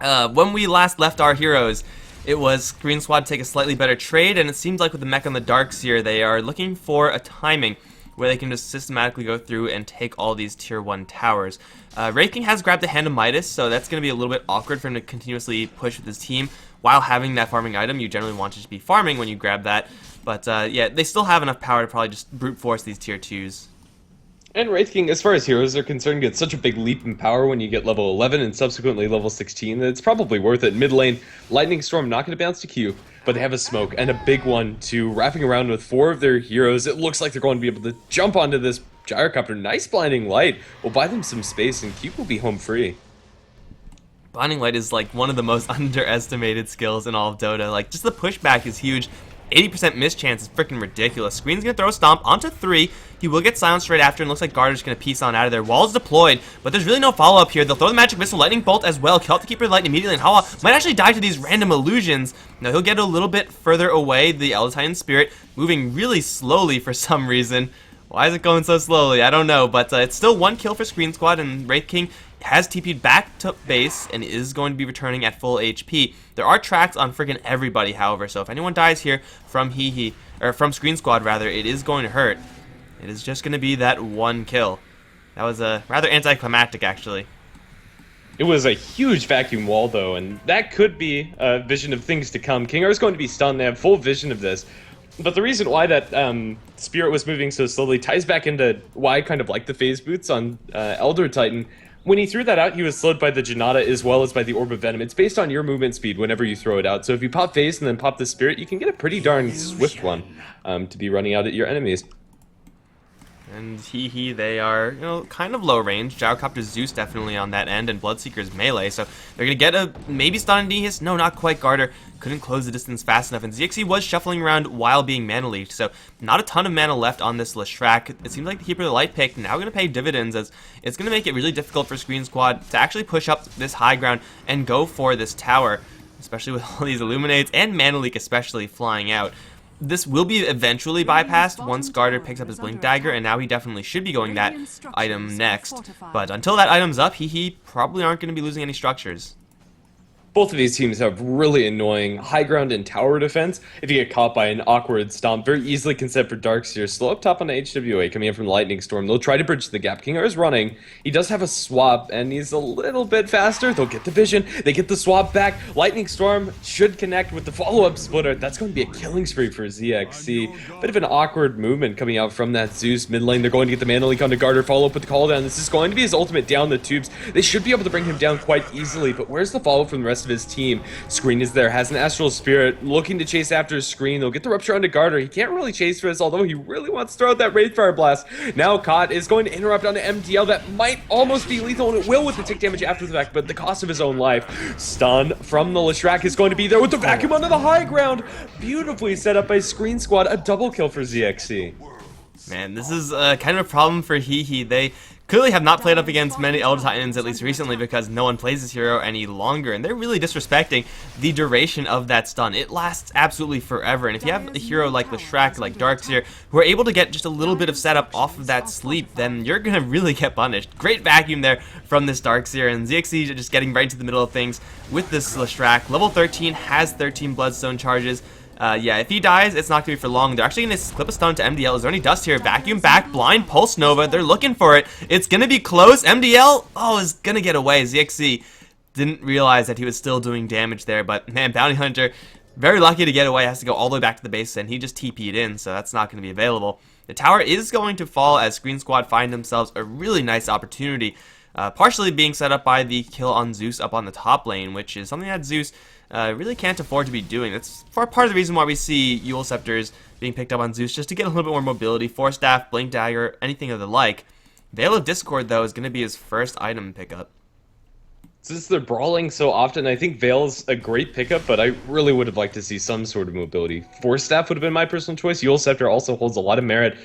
When we last left our heroes, it was Sqreen Squad take a slightly better trade, and it seems like with the mech on the Darkseer, they are looking for a timing where they can just systematically go through and take all these tier 1 towers. Wraith King has grabbed the Hand of Midas, so that's going to be a little bit awkward for him to continuously push with his team while having that farming item. You generally want to just be farming when you grab that, but yeah, they still have enough power to probably just brute force these tier 2s. And Wraith King, as far as heroes are concerned, gets such a big leap in power when you get level 11 and subsequently level 16 that it's probably worth it. Mid lane, Lightning Storm not going to bounce to Q, but they have a smoke and a big one too, wrapping around with 4 of their heroes. It looks like they're going to be able to jump onto this gyrocopter. Nice blinding light will buy them some space, and Q will be home free. Blinding Light is like one of the most underestimated skills in all of Dota. Like, just the pushback is huge. 80% miss chance is freaking ridiculous. Sqreen's gonna throw a stomp onto 3. He will get silenced right after, and looks like Garter's gonna piece on out of there. Wall's deployed, but there's really no follow-up here. They'll throw the Magic Missile, Lightning Bolt as well. Kill off the Keeper of Light immediately, and Hawa might actually die to these random illusions. Now he'll get a little bit further away. The Elder Titan Spirit moving really slowly for some reason. Why is it going so slowly? I don't know, but it's still 1 kill for Sqreen Squad, and Wraith King has TP'd back to base and is going to be returning at full HP. There are tracks on freaking everybody, however, so if anyone dies here from Hehe, or from Sqreen Squad rather, it is going to hurt. It is just going to be that 1 kill. That was rather anticlimactic, actually. It was a huge vacuum wall, though, and that could be a vision of things to come. King R is going to be stunned. They have full vision of this. But the reason why that Spirit was moving so slowly ties back into why I kind of like the phase boots on Elder Titan. When he threw that out, he was slowed by the Janata as well as by the Orb of Venom. It's based on your movement speed whenever you throw it out. So if you pop phase and then pop the Spirit, you can get a pretty darn swift one to be running out at your enemies. And Hehe, they are, you know, kind of low range. Gyrocopter Zeus definitely on that end, and Bloodseeker's melee, so they're going to get a maybe stun and Nihis. No, not quite. Garter couldn't close the distance fast enough, and ZXC was shuffling around while being mana leaked, so not a ton of mana left on this Leshrac. It seems like the Keeper of the Light pick now going to pay dividends, as it's going to make it really difficult for Sqreen Squad to actually push up this high ground and go for this tower, especially with all these Illuminates and mana leak especially flying out. This will be eventually bypassed once Garter picks up his Blink Dagger, and now he definitely should be going that item next. But until that item's up, Hehe probably aren't going to be losing any structures. Both of these teams have really annoying high ground and tower defense. If you get caught by an awkward stomp, very easily can set for Darkseer. Slow up top on HWA coming in from the Lightning Storm. They'll try to bridge the gap. Kinger is running. He does have a swap, and he's a little bit faster. They'll get the vision. They get the swap back. Lightning Storm should connect with the follow-up splitter. That's going to be a killing spree for ZXC. Bit of an awkward movement coming out from that Zeus mid lane. They're going to get the mana leak onto Garter. Follow up with the call down. This is going to be his ultimate down the tubes. They should be able to bring him down quite easily, but where's the follow from the rest of his team? Sqreen is there, has an Astral Spirit, looking to chase after Sqreen. They'll get the Rupture onto Garter. He can't really chase for this, although he really wants to throw out that Wraithfire Blast. Now Cott is going to interrupt onto MDL. That might almost be lethal, and it will with the tick damage after the fact, but the cost of his own life. Stun from the Leshrac is going to be there with the vacuum onto the high ground. Beautifully set up by Sqreen Squad. A double kill for ZXC. Man, this is kind of a problem for Hehe. They clearly have not played up against many Elder Titans, at least recently, because no one plays this hero any longer, and they're really disrespecting the duration of that stun. It lasts absolutely forever, and if you have a hero like Leshrac, like Darkseer, who are able to get just a little bit of setup off of that sleep, then you're going to really get punished. Great vacuum there from this Darkseer, and ZXC just getting right into the middle of things with this Leshrac. Level 13 has 13 Bloodstone charges. Yeah, if he dies, it's not going to be for long. They're actually going to clip a stun to MDL. Is there any dust here? Vacuum back, blind, Pulse Nova. They're looking for it. It's going to be close. MDL, oh, is going to get away. ZXC didn't realize that he was still doing damage there, but man, Bounty Hunter, very lucky to get away. Has to go all the way back to the base, and he just TP'd in, so that's not going to be available. The tower is going to fall as Sqreen Squad find themselves a really nice opportunity, partially being set up by the kill on Zeus up on the top lane, which is something that Zeus really can't afford to be doing. That's part of the reason why we see Eul Scepters being picked up on Zeus, just to get a little bit more mobility. Force Staff, Blink Dagger, anything of the like. Veil of Discord, though, is going to be his first item pickup. Since they're brawling so often, I think Veil's a great pickup, but I really would have liked to see some sort of mobility. Force Staff would have been my personal choice. Eul Scepter also holds a lot of merit.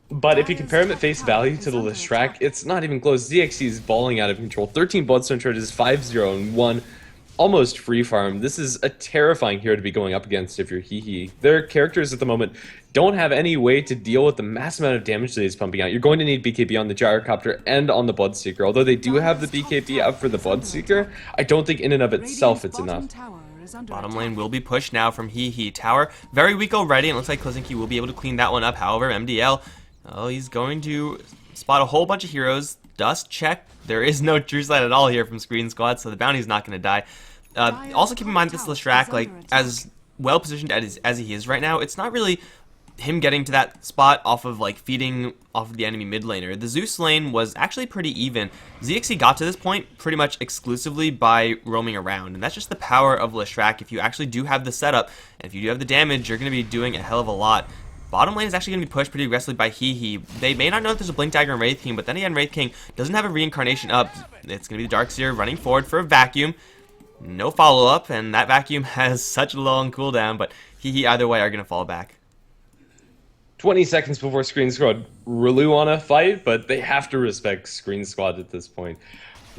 But if you compare him at face value to the Leshrac, it's not even close. ZXC is balling out of control. 13 Bloodstone charges, 5-0 and 1. Almost free farm. This is a terrifying hero to be going up against if you're Hehe. Their characters at the moment don't have any way to deal with the mass amount of damage that he's pumping out. You're going to need BKB on the Gyrocopter and on the Bloodseeker. Although they do have the BKB up for the Bloodseeker, I don't think in and of itself it's enough. Bottom lane will be pushed now from Hehe. Tower very weak already, and it looks like Klizinski will be able to clean that one up. However, MDL, oh, he's going to spot a whole bunch of heroes. Dust check. There is no true sight at all here from Sqreen Squad, so the bounty's not going to die. Also keep in mind this Leshrac, like, as well positioned as he is right now, it's not really him getting to that spot off of like feeding off of the enemy mid laner. The Zeus lane was actually pretty even. ZXC got to this point pretty much exclusively by roaming around, and that's just the power of Leshrac. If you actually do have the setup, and if you do have the damage, you're going to be doing a hell of a lot. Bottom lane is actually going to be pushed pretty aggressively by Hehe. They may not know if there's a Blink Dagger in Wraith King, but then again, Wraith King doesn't have a reincarnation up. It's going to be the Darkseer running forward for a vacuum. No follow-up, and that vacuum has such a long cooldown, but Hehe either way are going to fall back. 20 seconds before Sqreen Squad really want to fight, but they have to respect Sqreen Squad at this point.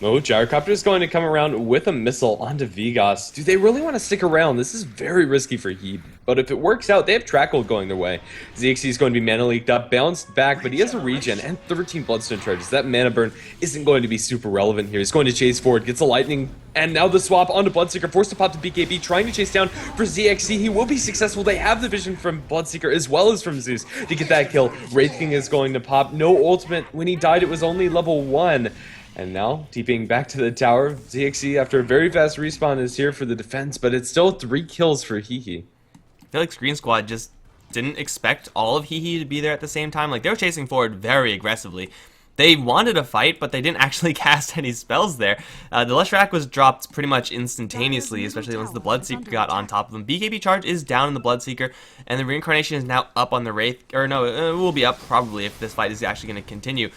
Oh, Gyrocopter is going to come around with a missile onto Vegas. Do they really want to stick around? This is very risky for Hehe, but if it works out, they have Trackle going their way. ZXC is going to be mana leaked up, bounced back, but he has a regen and 13 Bloodstone charges. That mana burn isn't going to be super relevant here. He's going to chase forward, gets a lightning, and now the swap onto Bloodseeker, forced to pop to BKB, trying to chase down for ZXC. He will be successful. They have the vision from Bloodseeker as well as from Zeus to get that kill. Wraith King is going to pop. No ultimate. When he died, it was only level 1. And now, TPing back to the tower, ZXC, after a very fast respawn, is here for the defense, but it's still 3 kills for Hehe. I feel like Sqreen Squad just didn't expect all of Hehe to be there at the same time. Like, they were chasing forward very aggressively. They wanted a fight, but they didn't actually cast any spells there. The Leshrac was dropped pretty much instantaneously, especially once the Bloodseeker got on top of them. BKB charge is down in the Bloodseeker, and the reincarnation is now up on the Wraith. Or no, it will be up probably if this fight is actually going to continue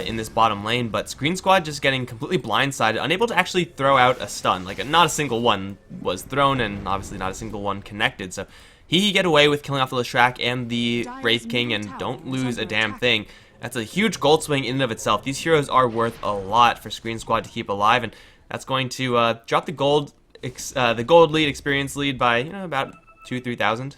in this bottom lane. But Sqreen Squad just getting completely blindsided, unable to actually throw out a stun. Like, not a single one was thrown, and obviously not a single one connected. So Hehe get away with killing off the Leshrac and the Wraith King, and don't lose a damn thing. That's a huge gold swing in and of itself. These heroes are worth a lot for Sqreen Squad to keep alive, and that's going to drop the gold lead, experience lead by about 2,000-3,000.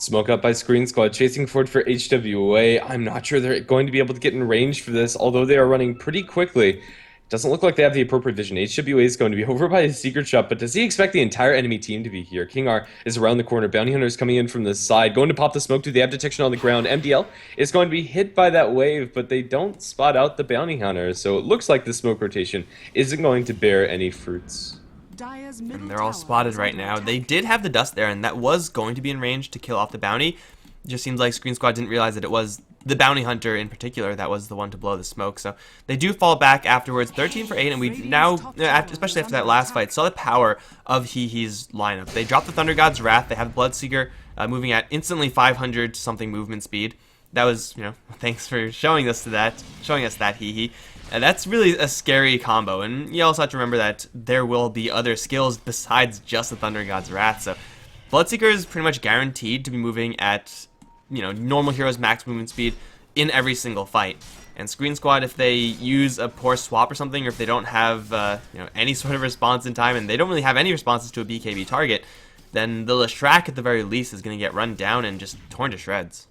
Smoke up by Sqreen Squad, chasing forward for HWA. I'm not sure they're going to be able to get in range for this, although they are running pretty quickly. Doesn't look like they have the appropriate vision. HWA is going to be over by his secret shot, but does he expect the entire enemy team to be here? King R is around the corner. Bounty Hunter is coming in from the side, going to pop the smoke. Do they have detection on the ground? MDL is going to be hit by that wave, but they don't spot out the Bounty Hunter, so it looks like the smoke rotation isn't going to bear any fruits. And they're all spotted right now. They did have the dust there, and that was going to be in range to kill off the bounty. It just seems like Sqreen Squad didn't realize that it was the bounty hunter in particular that was the one to blow the smoke. So they do fall back afterwards, 13 for 8, and we now, especially after that last fight, saw the power of Hehe's lineup. They dropped the Thunder God's Wrath. They have Bloodseeker moving at instantly 500 something movement speed. That was, thanks for showing us that Hehe. That's really a scary combo, and you also have to remember that there will be other skills besides just the Thunder God's Wrath. So Bloodseeker is pretty much guaranteed to be moving at normal heroes max movement speed in every single fight. And Sqreen Squad, if they use a poor swap or something, or if they don't have any sort of response in time, and they don't really have any responses to a BKB target, then the Leshrac at the very least is going to get run down and just torn to shreds.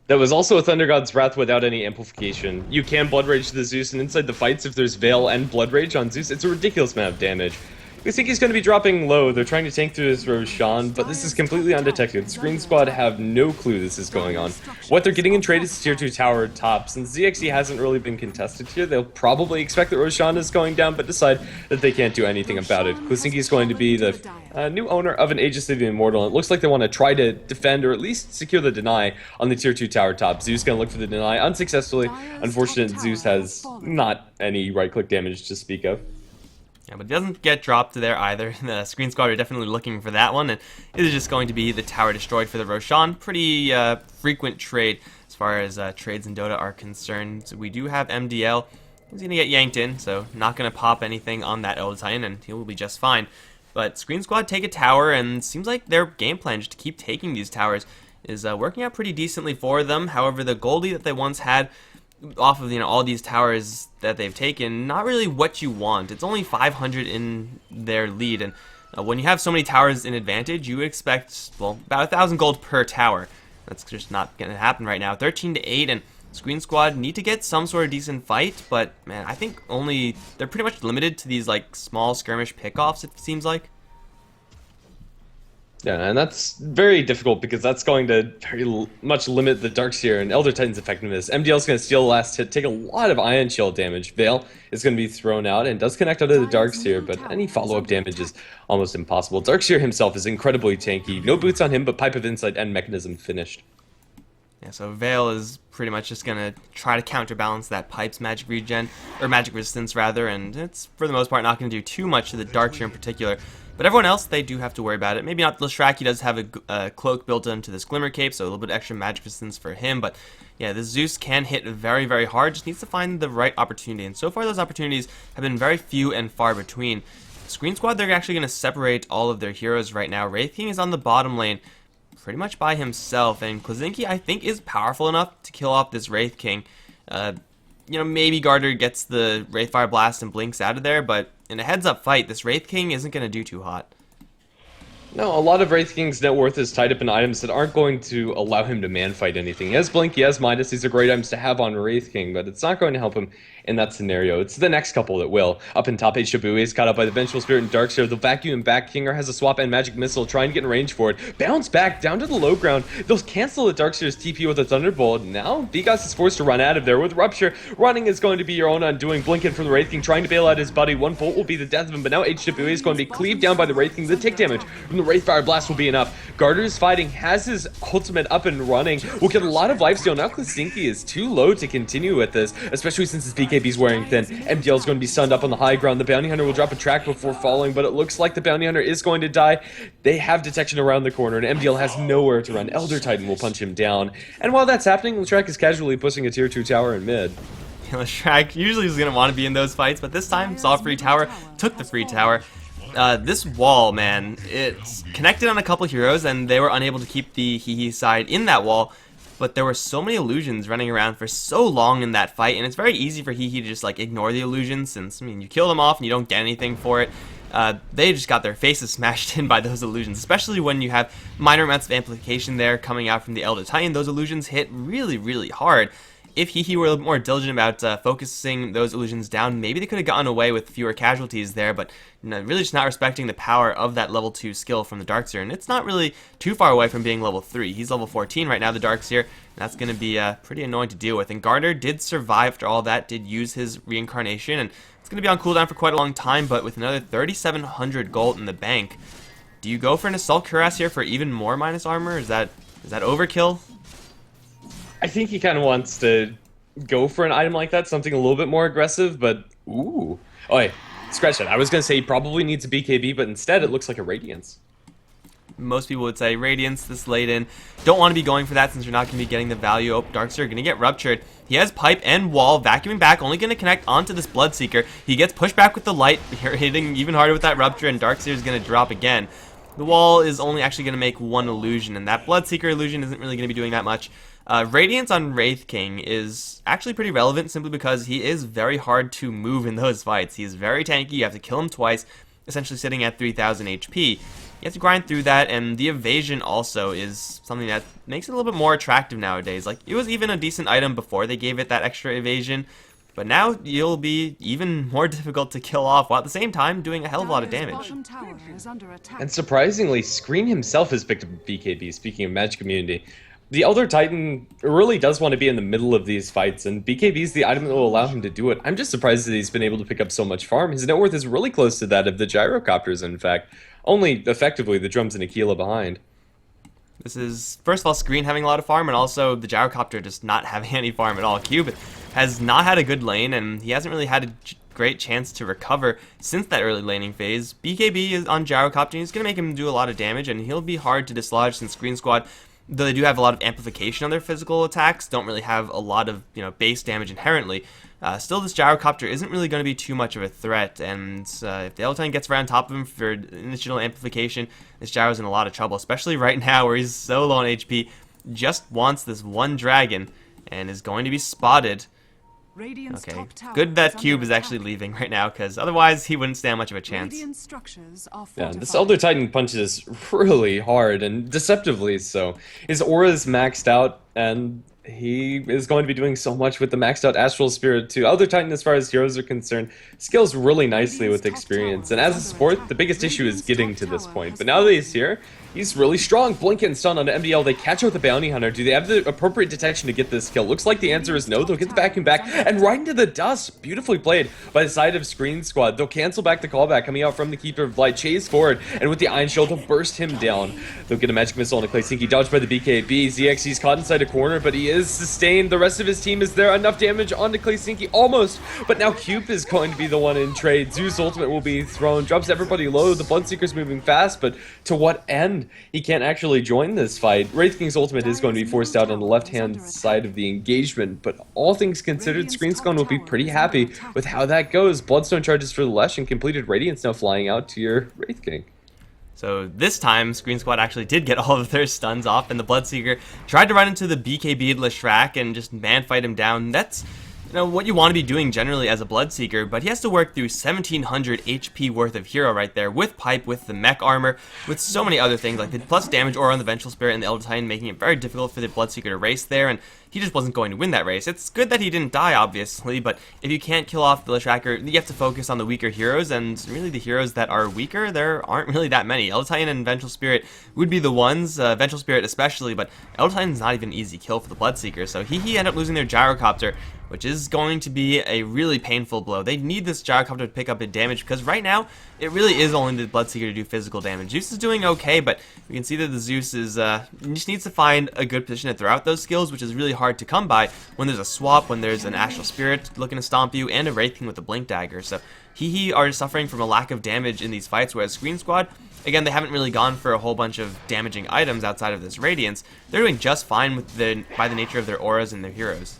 That was also a Thunder God's Wrath without any amplification. You can Blood Rage the Zeus, and inside the fights, if there's Veil and Blood Rage on Zeus, it's a ridiculous amount of damage. We think he's going to be dropping low. They're trying to tank through his Roshan, but this is completely undetected. Sqreen Squad have no clue this is going on. What they're getting in trade is tier 2 tower top. Since ZXE hasn't really been contested here, they'll probably expect that Roshan is going down, but decide that they can't do anything about it. Klusinski is going to be the new owner of an Aegis of the Immortal, and it looks like they want to try to defend or at least secure the deny on the tier 2 tower top. Zeus going to look for the deny unsuccessfully. Unfortunate, Zeus has not any right-click damage to speak of. Yeah, but it doesn't get dropped there either. The Sqreen Squad are definitely looking for that one, and it is just going to be the tower destroyed for the Roshan. Pretty frequent trade as far as trades in Dota are concerned. So we do have MDL. He's going to get yanked in, so not going to pop anything on that Elder Titan, and he will be just fine. But Sqreen Squad take a tower, and seems like their game plan just to keep taking these towers is working out pretty decently for them. However, the Goldie that they once had off of all these towers that they've taken, not really what you want. It's only 500 in their lead, and when you have so many towers in advantage, you expect, well, about 1,000 gold per tower. That's just not going to happen right now. 13 to 8, and Sqreen Squad need to get some sort of decent fight, but man, I think they're pretty much limited to these small skirmish pickoffs, it seems like. Yeah, and that's very difficult because that's going to very much limit the Darkseer and Elder Titan's effectiveness. MDL's going to steal the last hit, take a lot of Ion Shield damage. Veil is going to be thrown out and does connect out of the Darkseer, but any follow-up damage is almost impossible. Darkseer himself is incredibly tanky. No boots on him, but Pipe of Insight and Mechanism finished. Yeah, so Veil is pretty much just going to try to counterbalance that Pipe's magic regen, or magic resistance rather, and it's for the most part not going to do too much to the Darkseer in particular. But everyone else, they do have to worry about it. Maybe not Leshrac, he does have a cloak built into this Glimmer Cape, so a little bit extra magic resistance for him. But yeah, the Zeus can hit very, very hard, just needs to find the right opportunity. And so far, those opportunities have been very few and far between. Sqreen Squad, they're actually going to separate all of their heroes right now. Wraith King is on the bottom lane pretty much by himself, and Klusinski, I think, is powerful enough to kill off this Wraith King. Maybe Garter gets the Wraithfire Blast and blinks out of there, but in a heads-up fight, this Wraith King isn't going to do too hot. No, a lot of Wraith King's net worth is tied up in items that aren't going to allow him to man-fight anything. He has Blink, he has Midas, these are great items to have on Wraith King, but it's not going to help him in that scenario. It's the next couple that will. Up in top 8, Shibuya is caught up by the Vengeful Spirit and Darkseer. They'll vacuum him back. Kinger has a swap and Magic Missile, trying to get in range for it. Bounce back, down to the low ground. They'll cancel the Darkseer's TP with a Thunderbolt. Now, Vigas is forced to run out of there. With Rupture, running is going to be your own undoing. Blinking from the Wraith King, trying to bail out his buddy. One bolt will be the death of him, but now Shibuya is going to be cleaved down by the Wraith King. The tick damage from the Wraithfire Blast will be enough. Garter is fighting, has his ultimate up and running. We'll get a lot of lifesteal. Now Klusinski is too low to continue with this, especially since his BKB is wearing thin. MDL is going to be stunned up on the high ground. The Bounty Hunter will drop a track before falling, but it looks like the Bounty Hunter is going to die. They have detection around the corner, and MDL has nowhere to run. Elder Titan will punch him down. And while that's happening, Leshrac is casually pushing a tier 2 tower in mid. Leshrac usually is going to want to be in those fights, but this time saw a free tower, took the free tower. This wall, man, it's connected on a couple heroes, and they were unable to keep the Hehe side in that wall. But there were so many illusions running around for so long in that fight, and it's very easy for Hehe to just ignore the illusions, since you kill them off and you don't get anything for it. They just got their faces smashed in by those illusions, especially when you have minor amounts of amplification there coming out from the Elder Titan. Those illusions hit really, really hard. if Hehe were a little more diligent about focusing those illusions down, maybe they could have gotten away with fewer casualties there, but really just not respecting the power of that level 2 skill from the Darkseer, and it's not really too far away from being level 3. He's level 14 right now, the Darkseer, and that's going to be pretty annoying to deal with. And Garter did survive after all that, did use his reincarnation, and it's going to be on cooldown for quite a long time, but with another 3,700 gold in the bank, do you go for an Assault Cuirass here for even more minus armor? Is that overkill? I think he kind of wants to go for an item like that, something a little bit more aggressive, but ooh. Oh, wait, scratch that. I was going to say he probably needs a BKB, but instead it looks like a Radiance. Most people would say Radiance this late in. Don't want to be going for that since you're not going to be getting the value. Oh, Darkseer going to get ruptured. He has Pipe and Wall, vacuuming back, only going to connect onto this Bloodseeker. He gets pushed back with the Light, hitting even harder with that Rupture, and Darkseer is going to drop again. The Wall is only actually going to make one illusion, and that Bloodseeker illusion isn't really going to be doing that much. Radiance on Wraith King is actually pretty relevant simply because he is very hard to move in those fights. He is very tanky, you have to kill him twice, essentially sitting at 3,000 HP. You have to grind through that, and the evasion also is something that makes it a little bit more attractive nowadays. Like, it was even a decent item before they gave it that extra evasion, but now you'll be even more difficult to kill off, while at the same time doing a hell of a lot of damage. And surprisingly, Sqreen himself has picked up BKB, speaking of Magic Community. The Elder Titan really does want to be in the middle of these fights, and BKB is the item that will allow him to do it. I'm just surprised that he's been able to pick up so much farm. His net worth is really close to that of the Gyrocopters, in fact. Only, effectively, the Drums and Aquila behind. This is, first of all, Sqreen having a lot of farm, and also the Gyrocopter just not having any farm at all. Cube has not had a good lane, and he hasn't really had a great chance to recover since that early laning phase. BKB is on Gyrocopter, and he's going to make him do a lot of damage, and he'll be hard to dislodge since Sqreen Squad, though they do have a lot of amplification on their physical attacks, don't really have a lot of base damage inherently. Still, this Gyrocopter isn't really going to be too much of a threat, and if the Elder Titan gets right on top of him for initial amplification, this Gyro's in a lot of trouble, especially right now where he's so low on HP, just wants this one dragon, and is going to be spotted. Okay, good that Cube is actually leaving right now, because otherwise he wouldn't stand much of a chance. Yeah, this Elder Titan punches really hard, and deceptively so. His aura is maxed out, and he is going to be doing so much with the maxed out Astral Spirit too. Elder Titan, as far as heroes are concerned, scales really nicely with experience, and as a support, the biggest issue is getting to this point. But now that he's here, he's really strong. Blink and stun on MDL. They catch out the Bounty Hunter. Do they have the appropriate detection to get this kill? Looks like the answer is no. They'll get the vacuum back and right into the dust. Beautifully played by the side of Sqreen Squad. They'll cancel back the callback coming out from the Keeper of Light. Chase forward, and with the Iron Shield, they'll burst him down. They'll get a Magic Missile on a Claysinky, dodged by the BKB. ZXC's caught inside a corner, but he is sustained. The rest of his team is there. Enough damage onto Claysinky, almost. But now Cube is going to be the one in trade. Zeus ultimate will be thrown. Drops everybody low. The Bloodseeker's moving fast, but to what end? He can't actually join this fight. Wraith King's ultimate is going to be forced out on the left-hand side of the engagement, but all things considered, Sqreen Squad will be pretty happy with how that goes. Bloodstone charges for the Lesh, and completed Radiance now flying out to your Wraith King. So this time, Sqreen Squad actually did get all of their stuns off, and the Bloodseeker tried to run into the BKB Leshrac and just man-fight him down. That's what you want to be doing generally as a Bloodseeker, but he has to work through 1,700 HP worth of hero right there, with Pipe, with the mech armor, with so many other things, like the plus damage aura on the Vengeful Spirit and the Elder Titan, making it very difficult for the Bloodseeker to race there, and he just wasn't going to win that race. It's good that he didn't die, obviously, but if you can't kill off the Leshracker, you have to focus on the weaker heroes, and really the heroes that are weaker, there aren't really that many. Elder Titan and Vengeful Spirit would be the ones, Vengeful Spirit especially, but Elder Titan's not even an easy kill for the Bloodseeker, so he ended up losing their Gyrocopter, which is going to be a really painful blow. They need this Gyrocopter to pick up in damage, because right now, it really is only the Bloodseeker to do physical damage. Zeus is doing okay, but you can see that the Zeus is just needs to find a good position to throw out those skills, which is really hard to come by when there's a swap, when there's an Astral Spirit looking to stomp you, and a Wraith King with a Blink Dagger. So Hehe are suffering from a lack of damage in these fights, whereas Sqreen Squad, again, they haven't really gone for a whole bunch of damaging items outside of this Radiance. They're doing just fine with by the nature of their auras and their heroes.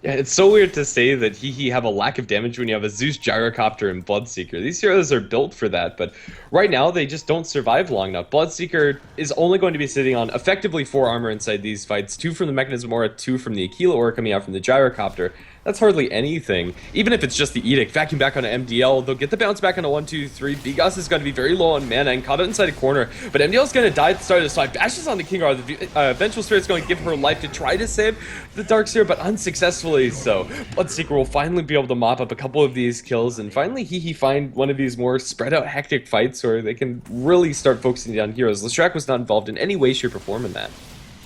Yeah, it's so weird to say that Hehe have a lack of damage when you have a Zeus Gyrocopter and Bloodseeker. These heroes are built for that, but right now they just don't survive long enough. Bloodseeker is only going to be sitting on effectively 4 armor inside these fights, 2 from the Mechanism Aura, 2 from the Aquila Aura coming out from the Gyrocopter. That's hardly anything. Even if it's just the Edict, vacuum back onto MDL, they'll get the bounce back on a 1-2-3. Bigas is going to be very low on mana and caught it inside a corner, but MDL's going to die at the start of this fight. Bashes on the Kingar. The Vengeful Spirit's going to give her life to try to save the Darkseer, but unsuccessfully so. Bloodseeker will finally be able to mop up a couple of these kills, and finally Hehe find one of these more spread out hectic fights where they can really start focusing on heroes. Leshrac was not involved in any way, shape, or form in that.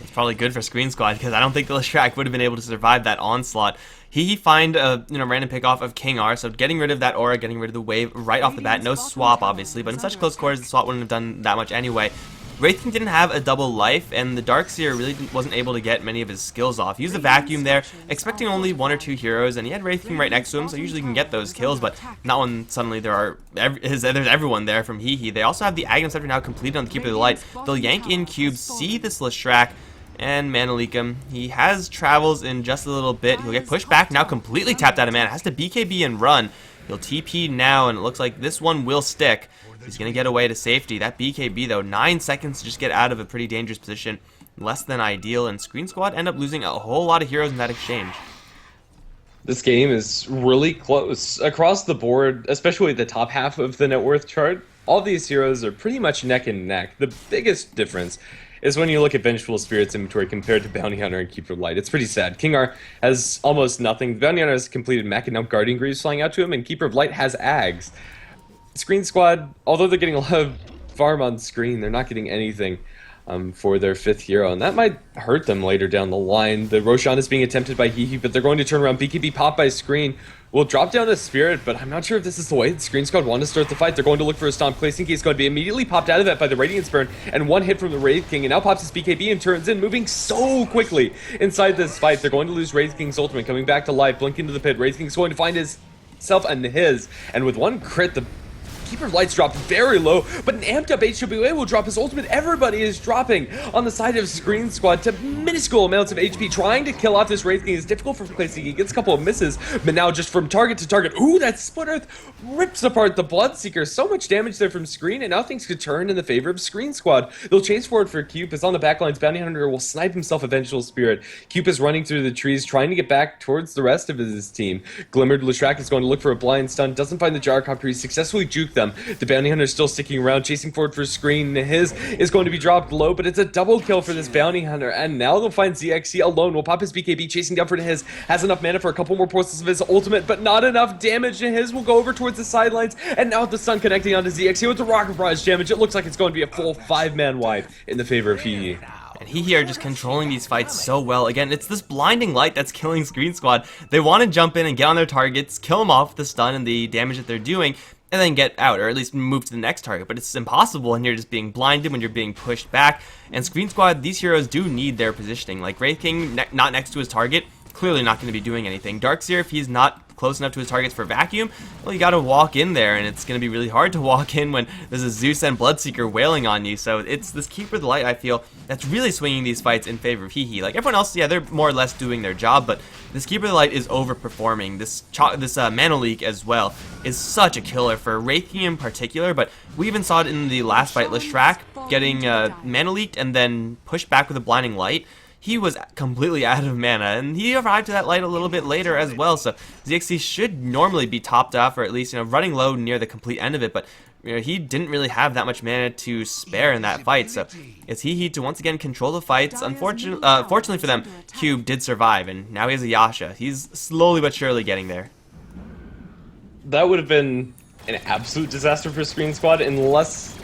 It's probably good for Sqreen Squad because I don't think the Leshrac would have been able to survive that onslaught. He find a random pickoff of Kingar, so getting rid of that aura, getting rid of the wave right off the bat. No swap, obviously, but in such close quarters, the swap wouldn't have done that much anyway. Wraith King didn't have a double life, and the Darkseer really wasn't able to get many of his skills off. He used the vacuum there, expecting only 1 or 2 heroes, and he had Wraith King right next to him, so usually he can get those kills, but not when suddenly there's everyone there from Hehe. They also have the Aghanim Scepter now completed on the Keeper of the Light. They'll yank in cubes, see this Leshrac, and mana leak him. He has travels in just a little bit. He'll get pushed back, now completely tapped out of mana. Has to BKB and run. He'll TP now, and it looks like this one will stick. He's going to get away to safety. That BKB, though, 9 seconds to just get out of a pretty dangerous position. Less than ideal, and Sqreen Squad end up losing a whole lot of heroes in that exchange. This game is really close. Across the board, especially the top half of the net worth chart, all these heroes are pretty much neck and neck. The biggest difference is when you look at Vengeful Spirit's inventory compared to Bounty Hunter and Keeper of Light. It's pretty sad. Kingar has almost nothing. Bounty Hunter has completed mech and now Guardian Greaves flying out to him, and Keeper of Light has Ags. Sqreen Squad, although they're getting a lot of farm on screen, they're not getting anything for their 5th hero, and that might hurt them later down the line. The Roshan is being attempted by Hehe, but they're going to turn around. BKB pop by Sqreen. Will drop down a Spirit, but I'm not sure if this is the way the Sqreen Squad want to start the fight. They're going to look for a Stomp. Claysinky is going to be immediately popped out of that by the Radiance Burn, and 1 hit from the Wraith King, and now pops his BKB and turns in, moving so quickly inside this fight. They're going to lose Wraith King's ultimate, coming back to life, blink into the pit. Wraith King's going to find himself and his, and with 1 crit, the Keeper of Light's dropped very low, but an amped up HWA will drop his ultimate. Everybody is dropping on the side of Sqreen Squad to minuscule amounts of HP. Trying to kill off this Wraith King is difficult for Claysinky. He gets a couple of misses, but now just from target to target. Ooh, that Split Earth rips apart the Bloodseeker. So much damage there from Sqreen, and now things could turn in the favor of Sqreen Squad. They'll chase forward for Cupid. On the backlines, Bounty Hunter will snipe himself a Vengeful Spirit. Cupid is running through the trees, trying to get back towards the rest of his team. Glimmered Leshrac is going to look for a blind stun. Doesn't find the Gyrocopter. He successfully juked them. The Bounty Hunter is still sticking around, chasing forward for Sqreen. His is going to be dropped low, but it's a double kill for this Bounty Hunter, and now they'll find ZXC alone. Will pop his BKB, chasing down for his. Has enough mana for a couple more pulses of his ultimate, but not enough damage. His will go over towards the sidelines, and now with the stun connecting onto ZXC with the rocket barrage damage, it looks like it's going to be a full 5-man wide in the favor of Hehe. And Hehe are just controlling these fights so well. Again, it's this blinding light that's killing Sqreen Squad. They want to jump in and get on their targets, kill them off with the stun and the damage that they're doing, and then get out, or at least move to the next target. But it's impossible when you're just being blinded, when you're being pushed back. And Sqreen Squad, these heroes do need their positioning. Like Wraith King, not next to his target, clearly not going to be doing anything. Darkseer, if he's not close enough to his targets for vacuum, well, you got to walk in there, and it's going to be really hard to walk in when there's a Zeus and Bloodseeker wailing on you. So it's this Keeper of the Light, I feel, that's really swinging these fights in favor of Hehe. Like everyone else, yeah, they're more or less doing their job, but this Keeper of the Light is overperforming. This mana leak as well is such a killer for Wraith King in particular, but we even saw it in the last fight. Leshrac getting mana leaked and then pushed back with a blinding light. He was completely out of mana, and he arrived to that light a little bit later as well, so ZXC should normally be topped off, or at least, running low near the complete end of it, but he didn't really have that much mana to spare in that fight, so it's Hehe to once again control the fights. Fortunately for them, Cube did survive, and now he has a Yasha. He's slowly but surely getting there. That would have been an absolute disaster for Sqreen Squad unless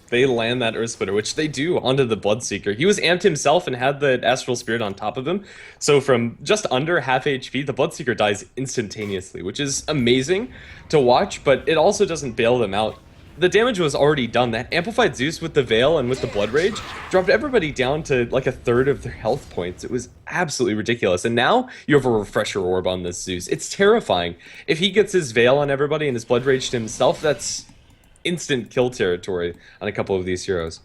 they land that Earth Splitter, which they do, onto the Bloodseeker. He was amped himself and had the Astral Spirit on top of him, so from just under half HP, the Bloodseeker dies instantaneously, which is amazing to watch, but it also doesn't bail them out. The damage was already done. That amplified Zeus with the Veil and with the Blood Rage dropped everybody down to like a third of their health points. It was absolutely ridiculous. And now you have a Refresher Orb on this Zeus. It's terrifying. If he gets his Veil on everybody and his Blood Rage to himself, that's instant kill territory on a couple of these heroes.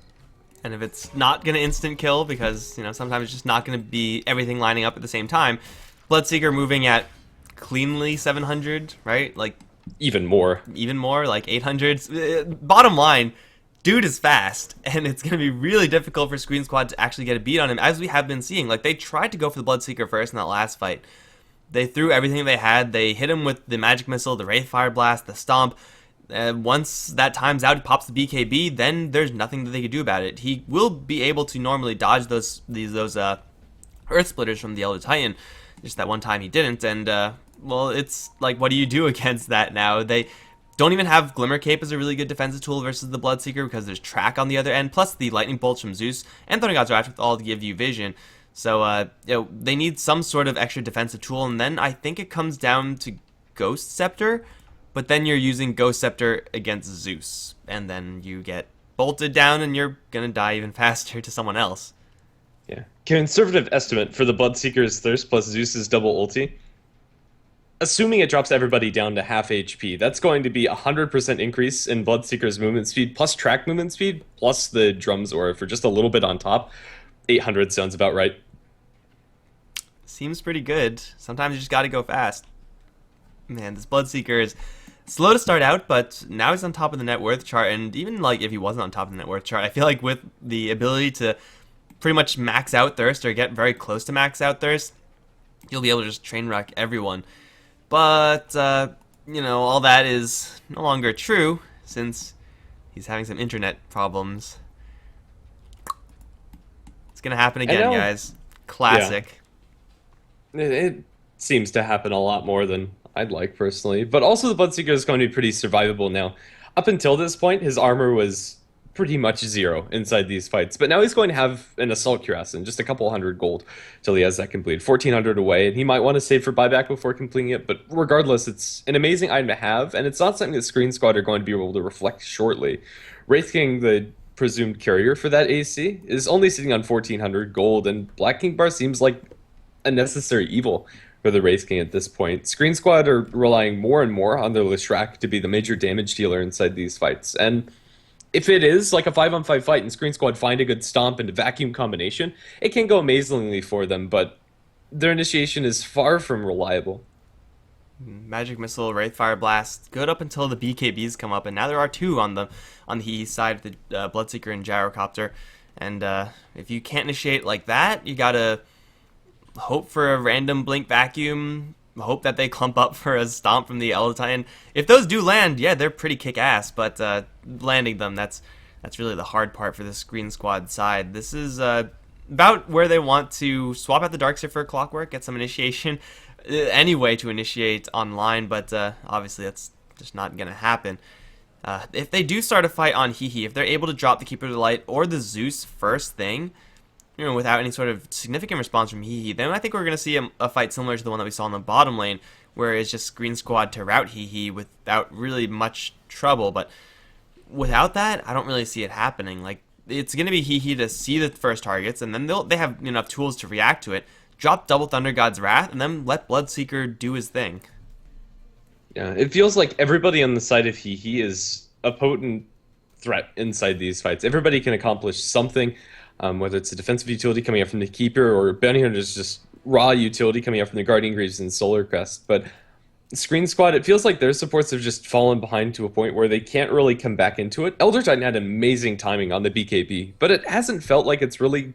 And if it's not going to instant kill, because, sometimes it's just not going to be everything lining up at the same time, Bloodseeker moving at cleanly 700, right? Like, even more, like 800s. Bottom line, dude is fast, and it's going to be really difficult for Sqreen Squad to actually get a beat on him, as we have been seeing. Like, they tried to go for the Bloodseeker first in that last fight. They threw everything they had. They hit him with the Magic Missile, the Wraith Fire Blast, the Stomp. Once that time's out, he pops the BKB, then there's nothing that they could do about it. He will be able to normally dodge those Earth Splitters from the Elder Titan. Just that one time he didn't, and, well, it's like, what do you do against that now? They don't even have Glimmer Cape as a really good defensive tool versus the Bloodseeker because there's Track on the other end, plus the Lightning Bolts from Zeus and Thunder God's Wrath with all to give you vision. So, they need some sort of extra defensive tool, and then I think it comes down to Ghost Scepter, but then you're using Ghost Scepter against Zeus, and then you get bolted down, and you're gonna die even faster to someone else. Yeah. Conservative estimate for the Bloodseeker's Thirst plus Zeus's double ulti. Assuming it drops everybody down to half HP, that's going to be 100% increase in Bloodseeker's movement speed, plus track movement speed, plus the Drums Aura for just a little bit on top. 800 sounds about right. Seems pretty good. Sometimes you just gotta go fast. Man, this Bloodseeker is slow to start out, but now he's on top of the net worth chart, and even like if he wasn't on top of the net worth chart, I feel like with the ability to pretty much max out Thirst or get very close to max out Thirst, you'll be able to just train wreck everyone. But, you know, all that is no longer true since he's having some internet problems. It's gonna happen again, guys. Classic. Yeah. It seems to happen a lot more than I'd like, personally. But also the Bloodseeker is going to be pretty survivable now. Up until this point, his armor was pretty much 0 inside these fights. But now he's going to have an Assault Cuirass and just a couple hundred gold till he has that completed. 1,400 away, and he might want to save for buyback before completing it. But regardless, it's an amazing item to have, and it's not something that Sqreen Squad are going to be able to reflect shortly. Wraith King, the presumed carrier for that AC, is only sitting on 1,400 gold, and Black King Bar seems like a necessary evil for the Wraith King at this point. Sqreen Squad are relying more and more on their Leshrac to be the major damage dealer inside these fights, and if it is like a 5-on-5 fight and Sqreen Squad find a good stomp and a vacuum combination, it can go amazingly for them, but their initiation is far from reliable. Magic Missile, Wraith Fire Blast, good up until the BKBs come up, and now there are 2 on the Hehe side, the Bloodseeker and Gyrocopter, and if you can't initiate like that, you gotta hope for a random Blink Vacuum, hope that they clump up for a Stomp from the Elder Titan. If those do land, yeah, they're pretty kick-ass, but landing them, that's really the hard part for the Sqreen Squad side. This is about where they want to swap out the Darkseer for Clockwork, get some initiation, any way to initiate online, but obviously that's just not going to happen. If they do start a fight on Hehe, if they're able to drop the Keeper of the Light or the Zeus first thing, you know, without any sort of significant response from Hehe, then I think we're going to see a fight similar to the one that we saw in the bottom lane, where it's just Sqreen Squad to rout Hehe without really much trouble. But without that, I don't really see it happening. Like, it's going to be Hehe to see the first targets, and then they have enough tools to react to it, drop double Thunder God's Wrath, and then let Bloodseeker do his thing. Yeah, it feels like everybody on the side of Hehe is a potent threat inside these fights. Everybody can accomplish something. Whether it's a defensive utility coming up from the Keeper or Bounty Hunter's just raw utility coming up from the Guardian Greaves and Solar Crest. But Sqreen Squad, it feels like their supports have just fallen behind to a point where they can't really come back into it. Elder Titan had amazing timing on the BKB, but it hasn't felt like it's really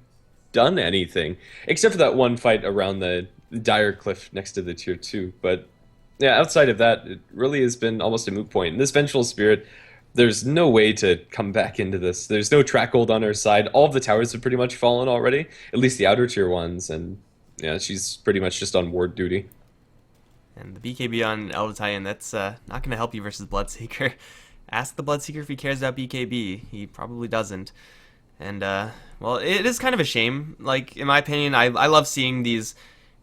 done anything, except for that one fight around the Dire Cliff next to the Tier 2. But yeah, outside of that, it really has been almost a moot point. And this Vengeful Spirit, there's no way to come back into this. There's no track gold on her side. All of the towers have pretty much fallen already, at least the outer tier ones, and yeah, she's pretty much just on ward duty. And the BKB on Elder Titan, that's not going to help you versus Bloodseeker. Ask the Bloodseeker if he cares about BKB. He probably doesn't. And, well, it is kind of a shame. Like, in my opinion, I love seeing these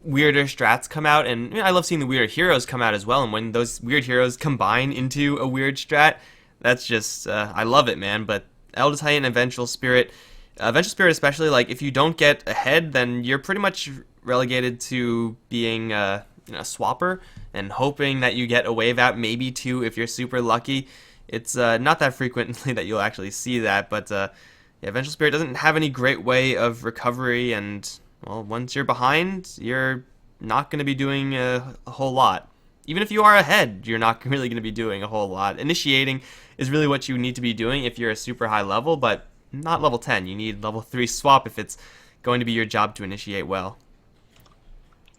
weirder strats come out, and you know, I love seeing the weirder heroes come out as well, and when those weird heroes combine into a weird strat, that's just, I love it, man. But Elder Titan and Vengeful Spirit especially, like, if you don't get ahead, then you're pretty much relegated to being a swapper and hoping that you get a wave out, maybe 2 if you're super lucky. It's not that frequently that you'll actually see that, but yeah, Vengeful Spirit doesn't have any great way of recovery, and, well, once you're behind, you're not going to be doing a whole lot. Even if you are ahead, you're not really going to be doing a whole lot. Initiating is really what you need to be doing if you're a super high level, but not level 10. You need level 3 swap if it's going to be your job to initiate well.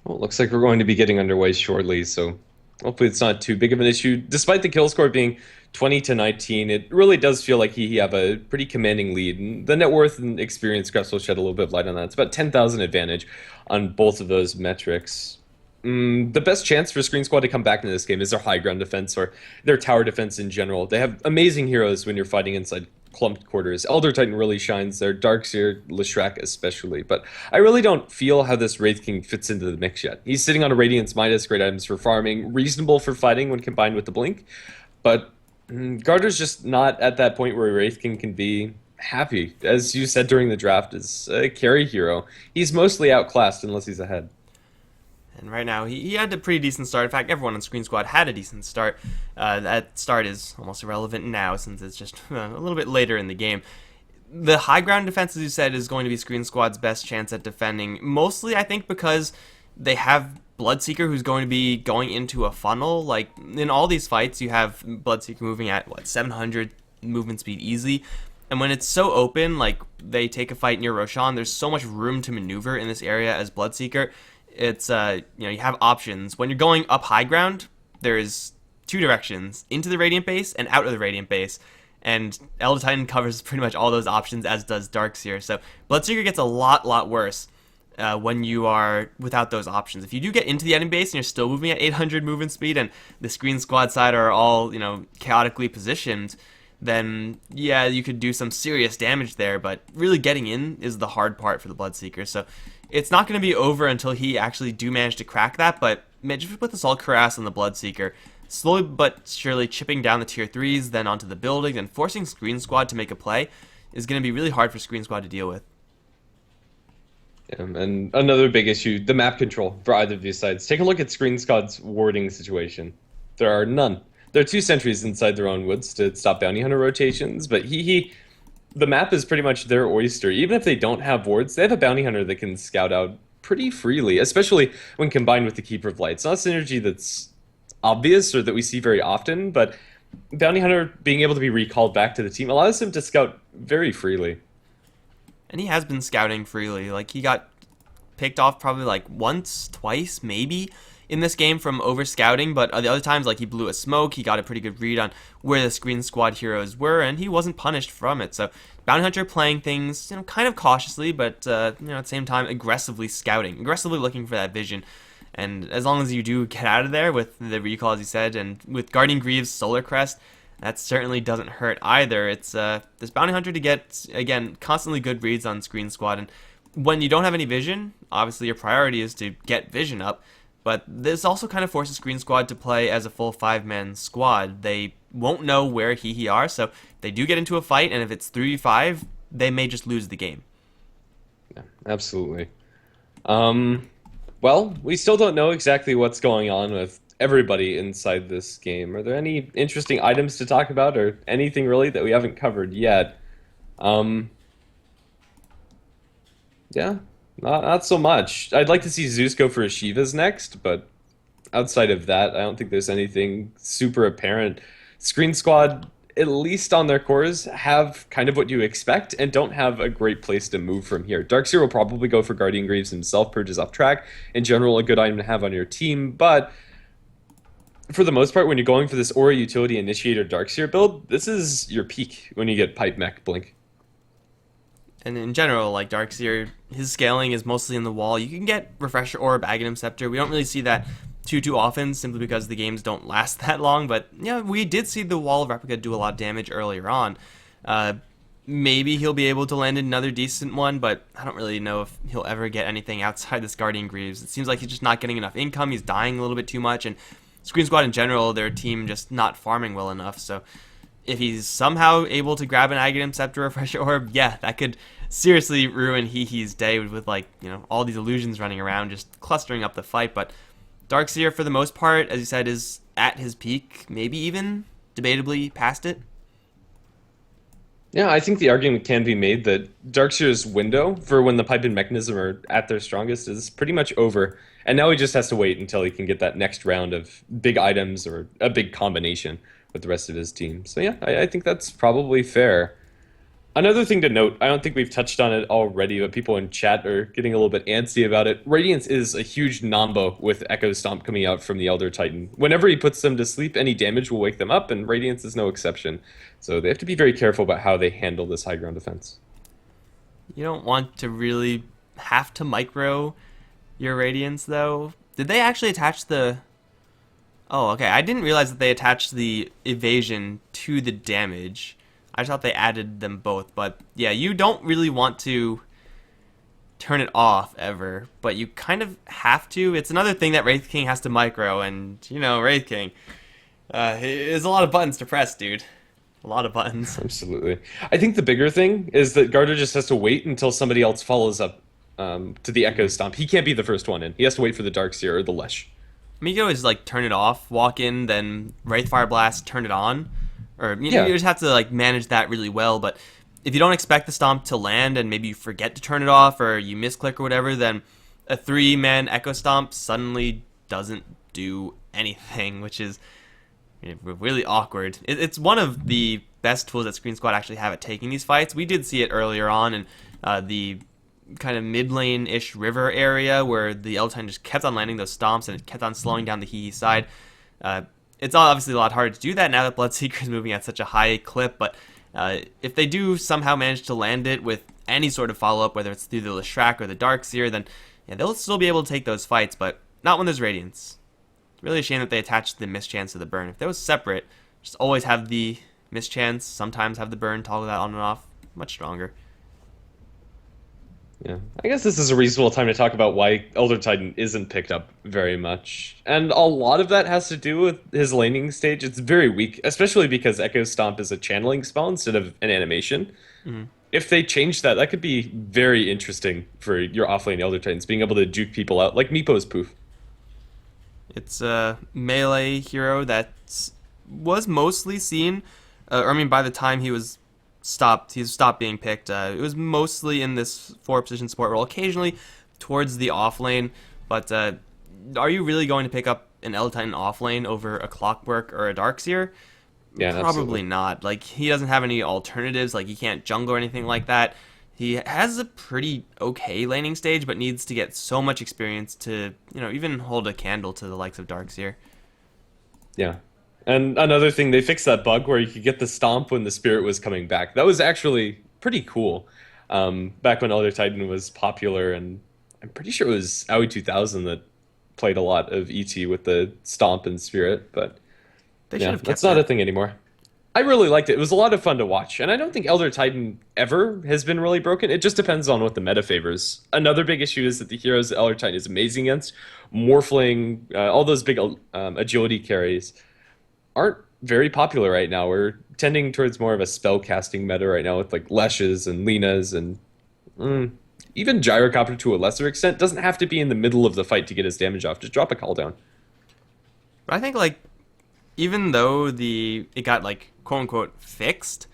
Well, it looks like we're going to be getting underway shortly, so hopefully it's not too big of an issue. Despite the kill score being 20-19, it really does feel like he have a pretty commanding lead. And the net worth and experience graphs will shed a little bit of light on that. It's about 10,000 advantage on both of those metrics. The best chance for Sqreen Squad to come back into this game is their high ground defense or their tower defense in general. They have amazing heroes when you're fighting inside clumped quarters. Elder Titan really shines there, Darkseer, Leshrac especially, but I really don't feel how this Wraith King fits into the mix yet. He's sitting on a Radiance Midas, great items for farming, reasonable for fighting when combined with the Blink, but Garter's just not at that point where Wraith King can be happy. As you said during the draft, as a carry hero, he's mostly outclassed unless he's ahead. And right now, he had a pretty decent start. In fact, everyone on Sqreen Squad had a decent start. That start is almost irrelevant now since it's just a little bit later in the game. The high ground defense, as you said, is going to be Sqreen Squad's best chance at defending. Mostly, I think, because they have Bloodseeker who's going to be going into a funnel. Like, in all these fights, you have Bloodseeker moving at, 700 movement speed easily. And when it's so open, like, they take a fight near Roshan, there's so much room to maneuver in this area as Bloodseeker. It's, you have options. When you're going up high ground, there's two directions, into the Radiant base and out of the Radiant base. And Elder Titan covers pretty much all those options, as does Darkseer. So Bloodseeker gets a lot worse when you are without those options. If you do get into the enemy base and you're still moving at 800 movement speed and the Sqreen Squad side are all, chaotically positioned, then yeah, you could do some serious damage there, but really getting in is the hard part for the Bloodseeker. So it's not going to be over until he actually do manage to crack that, but just with Assault Cuirass on the Bloodseeker, slowly but surely chipping down the tier 3s, then onto the building, and forcing Sqreen Squad to make a play is going to be really hard for Sqreen Squad to deal with. And another big issue, the map control for either of these sides. Take a look at Sqreen Squad's warding situation. There are none. There are 2 sentries inside their own woods to stop bounty hunter rotations, but the map is pretty much their oyster. Even if they don't have wards, they have a bounty hunter that can scout out pretty freely, especially when combined with the Keeper of Light. It's not a synergy that's obvious or that we see very often, but bounty hunter being able to be recalled back to the team allows him to scout very freely. And he has been scouting freely. Like, he got picked off probably like once, twice, maybe in this game from over scouting, but the other times, like, he blew a smoke, he got a pretty good read on where the Sqreen Squad heroes were, and he wasn't punished from it. So Bounty Hunter playing things, kind of cautiously, but at the same time aggressively scouting, aggressively looking for that vision. And as long as you do get out of there with the recall, as you said, and with Guardian Greaves' Solar Crest, that certainly doesn't hurt either. It's this Bounty Hunter to get, again, constantly good reads on Sqreen Squad, and when you don't have any vision, obviously your priority is to get vision up. But this also kind of forces Sqreen Squad to play as a full 5-man squad. They won't know where Hehe are, so they do get into a fight, and if it's 3v5, they may just lose the game. Yeah, absolutely. Well, we still don't know exactly what's going on with everybody inside this game. Are there any interesting items to talk about, or anything really that we haven't covered yet? Yeah. Not so much. I'd like to see Zeus go for Ashivas next, but outside of that, I don't think there's anything super apparent. Sqreen Squad, at least on their cores, have kind of what you expect and don't have a great place to move from here. Darkseer will probably go for Guardian Greaves himself, purges off track. In general, a good item to have on your team, but for the most part, when you're going for this Aura Utility Initiator Darkseer build, this is your peak when you get Pipe Mech Blink. And in general, like Darkseer, his scaling is mostly in the wall. You can get Refresher Orb, Aghanim Scepter. We don't really see that too often, simply because the games don't last that long. But yeah, we did see the Wall of Replica do a lot of damage earlier on. Maybe he'll be able to land another decent one, but I don't really know if he'll ever get anything outside this Guardian Greaves. It seems like he's just not getting enough income. He's dying a little bit too much, and Sqreen Squad in general, their team just not farming well enough. So if he's somehow able to grab an Aghanim Scepter or Refresher Orb, yeah, that could seriously ruin Hehe's day with like, all these illusions running around, just clustering up the fight. But Darkseer, for the most part, as you said, is at his peak, maybe even debatably past it. Yeah, I think the argument can be made that Darkseer's window for when the Pipe and Mechanism are at their strongest is pretty much over. And now he just has to wait until he can get that next round of big items or a big combination with the rest of his team. So yeah, I think that's probably fair. Another thing to note, I don't think we've touched on it already, but people in chat are getting a little bit antsy about it. Radiance is a huge nombo with Echo Stomp coming out from the Elder Titan. Whenever he puts them to sleep, any damage will wake them up, and Radiance is no exception. So they have to be very careful about how they handle this high ground defense. You don't want to really have to micro your Radiance, though. Did they actually attach the... Oh, okay. I didn't realize that they attached the evasion to the damage. I just thought they added them both. But yeah, you don't really want to turn it off ever, but you kind of have to. It's another thing that Wraith King has to micro, and you know, Wraith King is a lot of buttons to press, dude. A lot of buttons. Absolutely. I think the bigger thing is that Garter just has to wait until somebody else follows up to the Echo Stomp. He can't be the first one in. He has to wait for the Darkseer or the Lesh. I mean, you can always like turn it off, walk in, then Wraith Fire Blast, turn it on, or you just have to like manage that really well. But if you don't expect the stomp to land and maybe you forget to turn it off or you misclick or whatever, then a 3-man Echo Stomp suddenly doesn't do anything, which is really awkward. It's one of the best tools that Sqreen Squad actually have at taking these fights. We did see it earlier on in the kind of mid lane-ish river area where the Elder Titan just kept on landing those stomps and it kept on slowing down the Hehe side. It's obviously a lot harder to do that now that Bloodseeker is moving at such a high clip, but if they do somehow manage to land it with any sort of follow-up, whether it's through the Leshrac or the Darkseer, then yeah, they'll still be able to take those fights, but not when there's Radiance. It's really a shame that they attached the mischance to the burn. If they was separate, just always have the mischance, sometimes have the burn, toggle that on and off, much stronger. Yeah, I guess this is a reasonable time to talk about why Elder Titan isn't picked up very much. And a lot of that has to do with his laning stage. It's very weak, especially because Echo Stomp is a channeling spell instead of an animation. Mm-hmm. If they change that, that could be very interesting for your offlane Elder Titans, being able to juke people out, like Meepo's Poof. It's a melee hero that was mostly seen, or I mean by the time he's stopped being picked. It was mostly in this 4-position support role, occasionally towards the off lane. But are you really going to pick up an Elder Titan off lane over a Clockwork or a Darkseer? Yeah, probably absolutely not. Like, he doesn't have any alternatives. Like, he can't jungle or anything like that. He has a pretty okay laning stage, but needs to get so much experience to, even hold a candle to the likes of Darkseer. Yeah. And another thing, they fixed that bug where you could get the stomp when the spirit was coming back. That was actually pretty cool. Back when Elder Titan was popular, and I'm pretty sure it was Aoi 2000 that played a lot of ET with the stomp and spirit, but that's not a thing anymore. I really liked it. It was a lot of fun to watch, and I don't think Elder Titan ever has been really broken. It just depends on what the meta favors. Another big issue is that the heroes that Elder Titan is amazing against, Morphling, all those big agility carries, aren't very popular right now. We're tending towards more of a spellcasting meta right now with like Leshes and Linas and even Gyrocopter to a lesser extent. Doesn't have to be in the middle of the fight to get his damage off. Just drop a call down. But I think like even though it got like quote unquote fixed,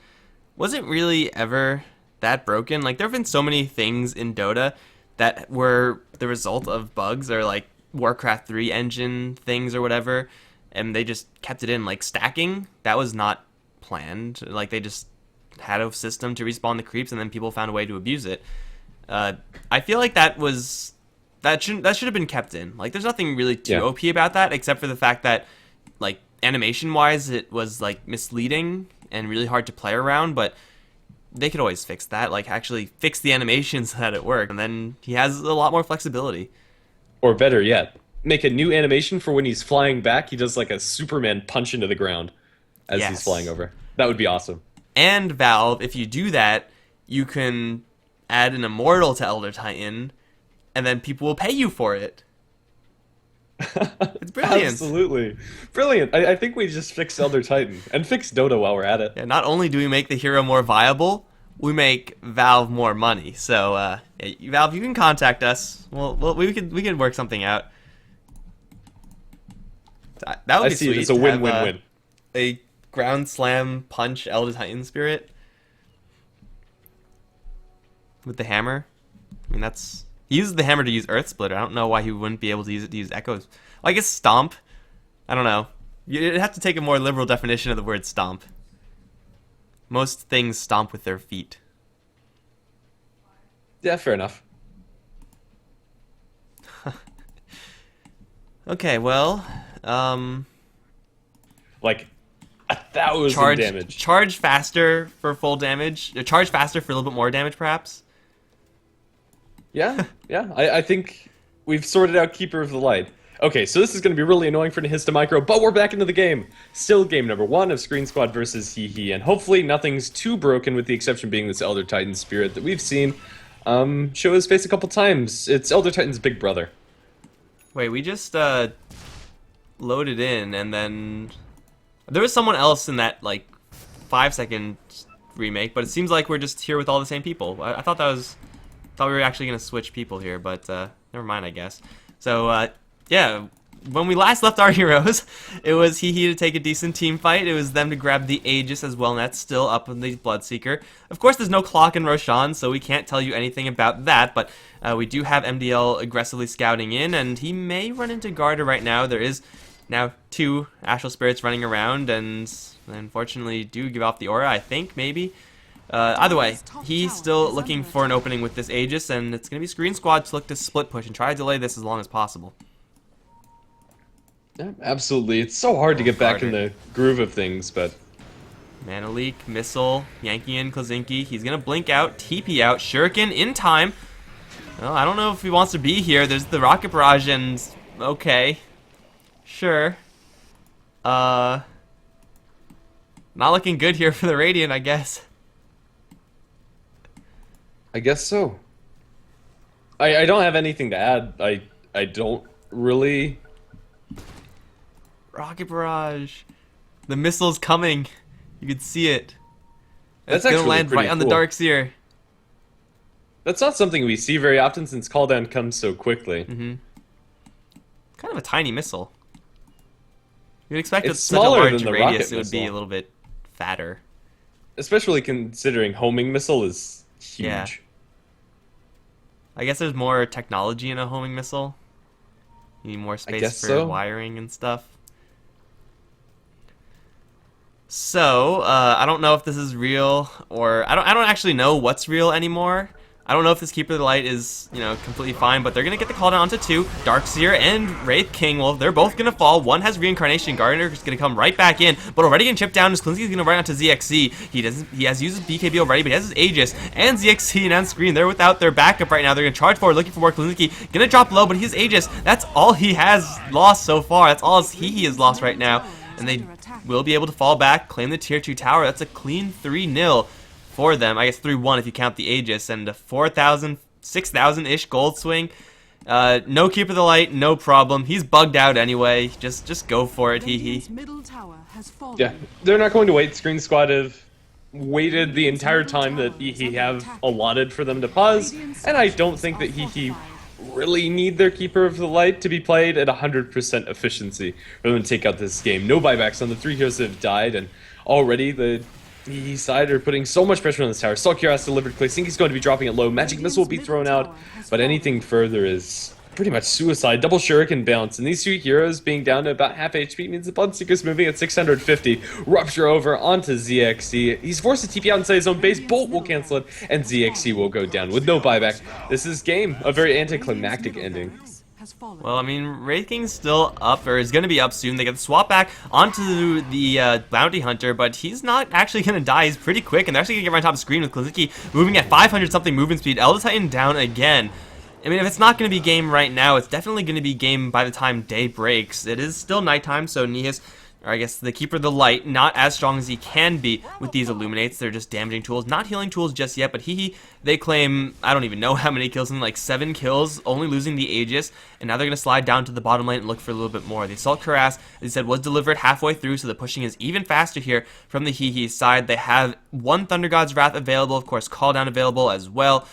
wasn't really ever that broken. Like there have been so many things in Dota that were the result of bugs or like Warcraft 3 engine things or whatever. And they just kept it in, like stacking. That was not planned. Like they just had a system to respawn the creeps, and then people found a way to abuse it. I feel like that should have been kept in. Like there's nothing really too OP about that, except for the fact that like animation wise, it was like misleading and really hard to play around. But they could always fix that. Like actually fix the animations so that it worked, and then he has a lot more flexibility. Or better yet, make a new animation for when he's flying back. He does like a Superman punch into the ground as he's flying over. That would be awesome. And Valve, if you do that, you can add an Immortal to Elder Titan, and then people will pay you for it. It's brilliant. Absolutely. Brilliant. I think we just fixed Elder Titan and fixed Dota while we're at it. Yeah, not only do we make the hero more viable, we make Valve more money. So, Valve, you can contact us. We could work something out. That would be sweet. It's a win-win-win. A ground slam punch Elder Titan spirit with the hammer. I mean, he uses the hammer to use Earth Splitter. I don't know why he wouldn't be able to use it to use Echoes. Well, I guess Stomp. I don't know. You'd have to take a more liberal definition of the word Stomp. Most things stomp with their feet. Yeah, fair enough. Okay, well, Like 1,000 charge damage. charge faster for full damage. Charge faster for a little bit more damage, perhaps. Yeah, yeah. I think we've sorted out Keeper of the Light. Okay, so this is going to be really annoying for Nihista Micro, but we're back into the game. Still game number 1 of Sqreen Squad versus Hehe, and hopefully nothing's too broken, with the exception being this Elder Titan spirit that we've seen show his face a couple times. It's Elder Titan's big brother. Wait, we just loaded in, and then there was someone else in that like 5-second remake, but it seems like we're just here with all the same people. I thought we were actually gonna switch people here, but never mind, I guess. So yeah, when we last left our heroes, it was Hehe to take a decent team fight. It was them to grab the Aegis as well, and that's still up in the Bloodseeker. Of course, there's no clock in Roshan, so we can't tell you anything about that, but we do have MDL aggressively scouting in, and he may run into Garda right now. There is now 2 Astral Spirits running around, and unfortunately do give off the aura, I think, maybe. Either way, he's still looking for an opening with this Aegis, and it's going to be Sqreen Squad to look to split push and try to delay this as long as possible. Yeah, absolutely. It's so hard to get back in the groove of things, but... Mana Leak, Missile, Yankee in, Klazinki. He's going to blink out, TP out, Shuriken in time. Well, I don't know if he wants to be here. There's the Rocket Barrage, and... okay. Sure. Not looking good here for the Radiant, I guess. I guess so. I don't have anything to add. I don't really... Rocket Barrage. The missile's coming. You can see it. That's gonna actually land pretty right on the cool. Darkseer. That's not something we see very often since Calldown comes so quickly. Kind of a tiny missile. You'd expect It's with such a smaller large than the radius rocket it would be missile. a little bit fatter. Especially considering homing missile is huge. Yeah. I guess there's more technology in a homing missile. You need more space guess for so. wiring and stuff. So, I don't know if this is real, or I don't actually know what's real anymore. I don't know if this Keeper of the Light is, you know, completely fine, but they're going to get the call down onto 2. Darkseer and Wraith King, well, they're both going to fall. One has Reincarnation. Gardner's going to come right back in, but already getting chipped down. Klinsky's going to run out to ZXC. He has used his BKB already, but he has his Aegis. And ZXC and on Sqreen, they're without their backup right now. They're going to charge forward, looking for more. Klinsky going to drop low, but his Aegis, that's all he has lost so far. That's all Hehe has lost right now. And they will be able to fall back, claim the tier 2 tower. That's a clean 3-0 for them. I guess 3-1 if you count the Aegis, and a 4,000, 6,000-ish gold swing. No Keeper of the Light, no problem. He's bugged out anyway. Just go for it, Hehe. Yeah, they're not going to wait. Sqreen Squad have waited the entire time that Hehe have allotted for them to pause, and I don't think that Hehe really need their Keeper of the Light to be played at 100% efficiency for them to take out this game. No buybacks on the 3 heroes that have died, and already the Hehe side are putting so much pressure on this tower. Stalkir has delivered. Klazinki's going to be dropping it low. Magic Missile will be thrown out, but anything further is pretty much suicide. Double Shuriken bounce, and these 2 heroes being down to about half HP means the Bloodseeker's moving at 650. Rupture over onto ZXC. He's forced to TP out inside his own base. Bolt will cancel it, and ZXC will go down with no buyback. This is game. A very anticlimactic ending. Well, I mean, Wraith King's still up, or is going to be up soon. They get the swap back onto the Bounty Hunter, but he's not actually going to die. He's pretty quick, and they're actually going to get right on top of Sqreen with Klazinki moving at 500-something movement speed. Elder Titan down again. I mean, if it's not going to be game right now, it's definitely going to be game by the time day breaks. It is still nighttime, so Nihis, or I guess the Keeper of the Light, not as strong as he can be with these Illuminates. They're just damaging tools, not healing tools just yet, but Hehe, they claim, I don't even know how many kills, something like 7 kills, only losing the Aegis, and now they're going to slide down to the bottom lane and look for a little bit more. The Assault Cuirass, as I said, was delivered halfway through, so the pushing is even faster here from the Hehe side. They have 1 Thunder God's Wrath available, of course, Call Down available as well.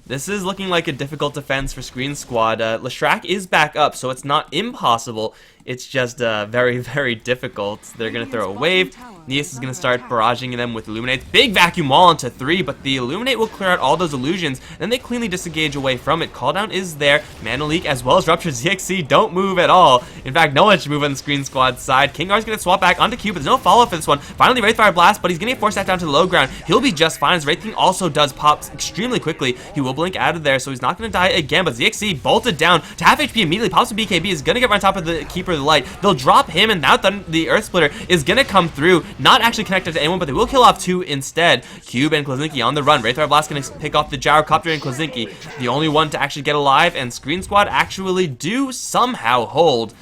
This is looking like a difficult defense for Sqreen Squad. Leshrac is back up, so it's not impossible it's just very, very difficult. They're going to throw a wave. Neas is going to start barraging them with Illuminates. Big vacuum wall into 3, but the Illuminate will clear out all those illusions, and then they cleanly disengage away from it. Call down is there. Mana Leak as well as Rupture. ZXC don't move at all. In fact, no one should move on the Sqreen Squad side. Kingar's going to swap back onto Q, but there's no follow-up for this one. Finally, Wraithfire Blast, but he's going to get forced that down to the low ground. He'll be just fine, as Wraith King also does pop extremely quickly. He will blink out of there, so he's not going to die again, but ZXC bolted down to half HP immediately. Pops a BKB, is going to get right on top of the Keeper of the Light. They'll drop him, and now the Earth Splitter is going to come through. Not actually connected to anyone, but they will kill off 2 instead. Cube and Klazinki on the run. Wraithfire Blast going to pick off the Gyrocopter and Klazinki, the only one to actually get alive, and Sqreen Squad actually do somehow hold.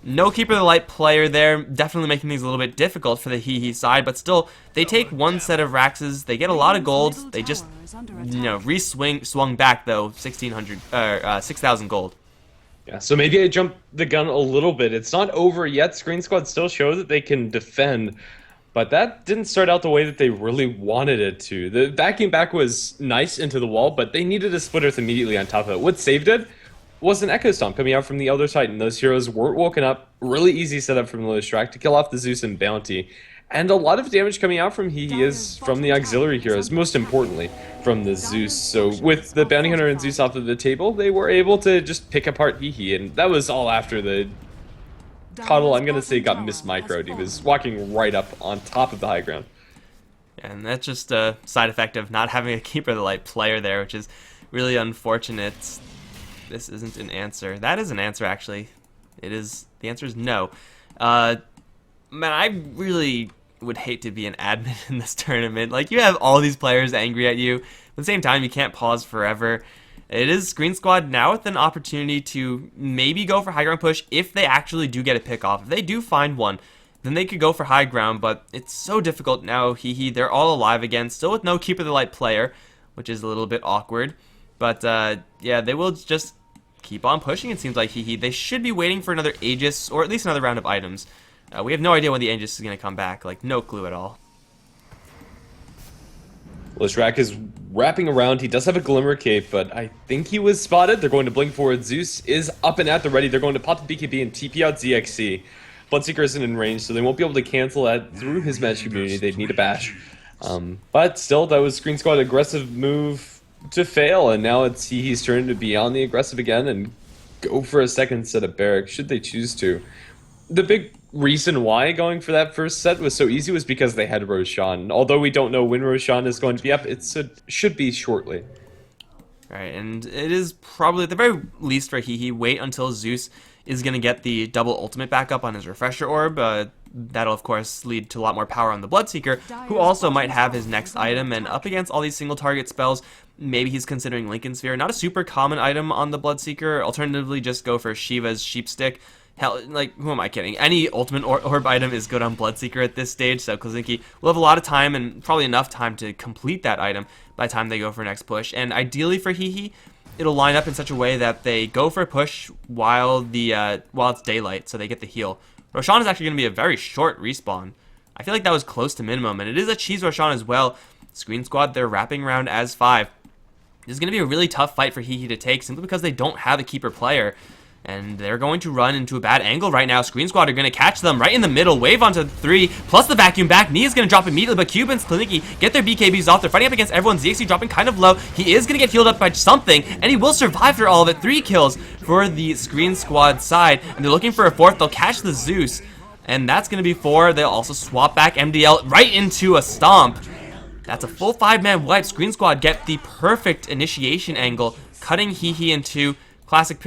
No Keeper of the Light player there, definitely making things a little bit difficult for the Hehe side, but still, they take one set of Raxes, they get a lot of gold, they just, swung back though, 6,000 gold. Yeah, so maybe I jumped the gun a little bit. It's not over yet. Sqreen Squad still shows that they can defend, but that didn't start out the way that they really wanted it to. The backing back was nice into the wall, but they needed a Split Earth immediately on top of it. What saved it was an Echo Stomp coming out from the Elder Titan. Those heroes weren't woken up. Really easy setup from Lilithrak to kill off the Zeus and Bounty. And a lot of damage coming out from Hehe is from the auxiliary heroes, most importantly from the Zeus. So with the Bounty Hunter and Zeus off of the table, they were able to just pick apart Hehe, and that was all after the Cuddle, I'm going to say, got mismicroed. He was walking right up on top of the high ground. And that's just a side effect of not having a Keeper of the Light player there, which is really unfortunate. This isn't an answer. That is an answer, actually. It is. The answer is no. Man, I really would hate to be an admin in this tournament. Like, you have all these players angry at you. At the same time, you can't pause forever. It is Sqreen Squad now with an opportunity to maybe go for high ground push if they actually do get a pick off. If they do find one, then they could go for high ground, but it's so difficult now. Hehe, they're all alive again, still with no Keeper of the Light player, which is a little bit awkward. But, yeah, they will just keep on pushing, it seems like. Hehe, they should be waiting for another Aegis, or at least another round of items. We have no idea when the Aegis is going to come back, like, no clue at all. Lilithrak is wrapping around. He does have a Glimmer Cape, but I think he was spotted. They're going to blink forward. Zeus is up and at the ready. They're going to pop the BKB and TP out ZXC. Bloodseeker isn't in range, so they won't be able to cancel that through his magic immunity. They'd need a bash. But still, that was Sqreen Squad aggressive move to fail, and now it's Hehe's turn to be on the aggressive again and go for a second set of barracks, should they choose to. The big reason why going for that first set was so easy was because they had Roshan. Although we don't know when Roshan is going to be up, it should be shortly. Right, and it is probably, at the very least for Hehe, wait until Zeus is going to get the double ultimate back up on his Refresher Orb. That'll, of course, lead to a lot more power on the Bloodseeker, who also might have his next item. And up against all these single target spells, maybe he's considering Lincoln Sphere. Not a super common item on the Bloodseeker. Alternatively, just go for Shiva's Sheepstick. Hell, like, who am I kidding? Any ultimate orb item is good on Bloodseeker at this stage, so Klazinki will have a lot of time and probably enough time to complete that item by the time they go for next push. And ideally for Hehe, it'll line up in such a way that they go for a push while it's daylight, so they get the heal. Roshan is actually going to be a very short respawn. I feel like that was close to minimum, and it is a cheese Roshan as well. Sqreen Squad, they're wrapping around as 5. This is going to be a really tough fight for Hehe to take, simply because they don't have a keeper player. And they're going to run into a bad angle right now. Sqreen Squad are going to catch them right in the middle. Wave onto 3, plus the vacuum back. Nia's going to drop immediately, but Cube and Klazinki get their BKBs off. They're fighting up against everyone. ZXC dropping kind of low. He is going to get healed up by something, and he will survive through all of it. 3 kills for the Sqreen Squad side, and they're looking for a 4th. They'll catch the Zeus, and that's going to be 4. They'll also swap back MDL right into a Stomp. That's a full 5-man wipe. Sqreen Squad get the perfect initiation angle, cutting Hehe in 2. Classic,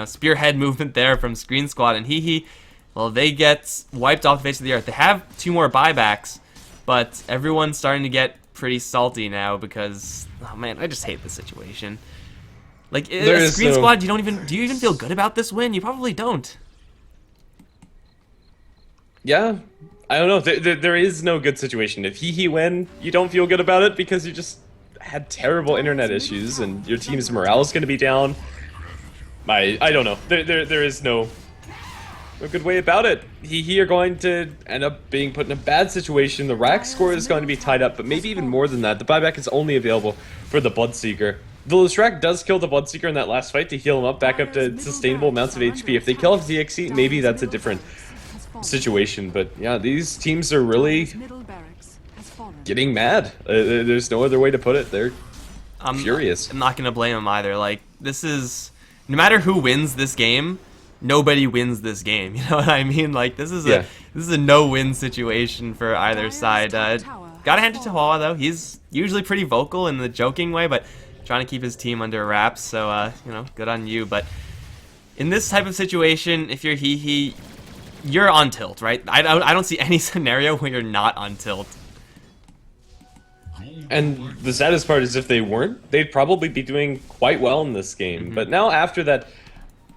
spearhead movement there from Sqreen Squad, and Hehe, well, they get wiped off the face of the earth. They have 2 more buybacks, but everyone's starting to get pretty salty now because, oh man, I just hate this situation. Like, Sqreen Squad, do you even feel good about this win? You probably don't. Yeah, I don't know. There is no good situation. If Hehe win, you don't feel good about it because you just had terrible internet issues and your team's morale is going to be down. I don't know. There is no good way about it. Hehe are going to end up being put in a bad situation. The rack score is going to be tied up, but maybe even more than that. The buyback is only available for the Bloodseeker. The Listrak does kill the Bloodseeker in that last fight to heal him up back up to sustainable amounts of HP. If they kill off ZXC, maybe that's a different situation. But yeah, these teams are really getting mad. There's no other way to put it. They're furious. I'm not going to blame them either. Like, this is... No matter who wins this game, nobody wins this game. You know what I mean? Like, this is a no-win situation for either side. Gotta hand it to Hawa, though. He's usually pretty vocal in the joking way, but trying to keep his team under wraps, so, you know, good on you. But in this type of situation, if you're Hehe, you're on tilt, right? I don't see any scenario where you're not on tilt. And the saddest part is if they weren't, they'd probably be doing quite well in this game. But now after that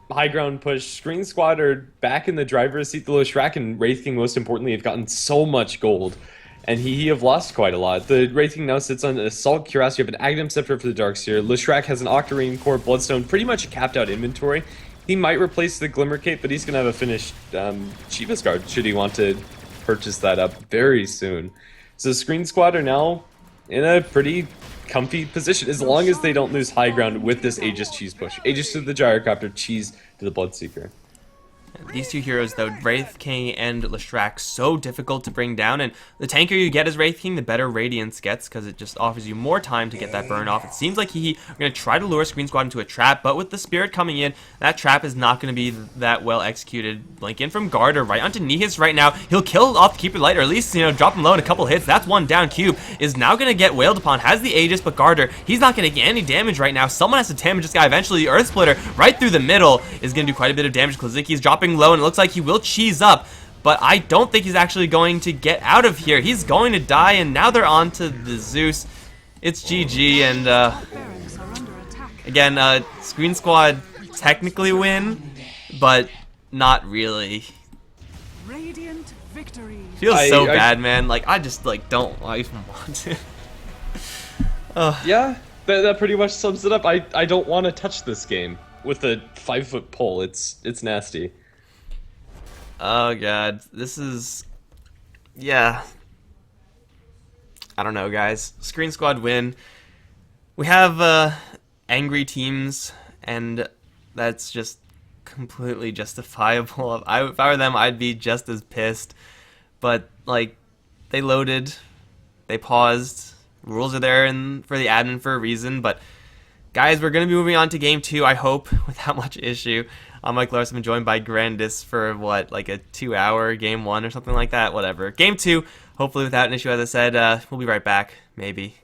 high ground push, Sqreen Squad are back in the driver's seat. The Lishrak and Wraith King, most importantly, have gotten so much gold. And Hehe have lost quite a lot. The Wraith King now sits on Assault Cuirass. You have an Aghanim Scepter for the Darkseer. Lishrak has an Octarine Core, Bloodstone, pretty much a capped out inventory. He might replace the Glimmer Cape, but he's going to have a finished Shiva's Guard should he want to purchase that up very soon. So Sqreen Squad are now in a pretty comfy position, as long as they don't lose high ground with this Aegis cheese push. Aegis to the Gyrocopter, cheese to the Bloodseeker. These two heroes, though, Wraith King and Lishrak, so difficult to bring down, and the tankier you get as Wraith King, the better Radiance gets, because it just offers you more time to get that burn off. It seems like Hehe are going to try to lure Sqreen Squad into a trap, but with the Spirit coming in, that trap is not going to be that well executed. Blink in from Garter right onto Nihis right now. He'll kill off the Keeper Light, or at least, you know, drop him low in a couple hits. That's one down. Cube is now going to get wailed upon, has the Aegis, but Garter, he's not going to get any damage right now. Someone has to damage this guy eventually. The Earth Splitter right through the middle is going to do quite a bit of damage. Klazicki's dropping low, and it looks like he will cheese up, but I don't think he's actually going to get out of here. He's going to die, and now they're on to the Zeus. It's GG, and again, Sqreen Squad technically win, but not really. Feels so bad, man. Like, I just like don't even want to. Yeah, that pretty much sums it up. I don't want to touch this game with a 5-foot pole. It's nasty. Oh god, this is... yeah. I don't know, guys. Sqreen Squad win. We have angry teams, and that's just completely justifiable. If I were them, I'd be just as pissed. But, like, they loaded, they paused, rules are there for the admin for a reason, but guys, we're going to be moving on to Game 2, I hope, without much issue. I'm Mikelorus. I've been joined by GrandisV for, what, like a 2-hour Game 1 or something like that? Whatever. Game 2, hopefully without an issue, as I said. We'll be right back, maybe.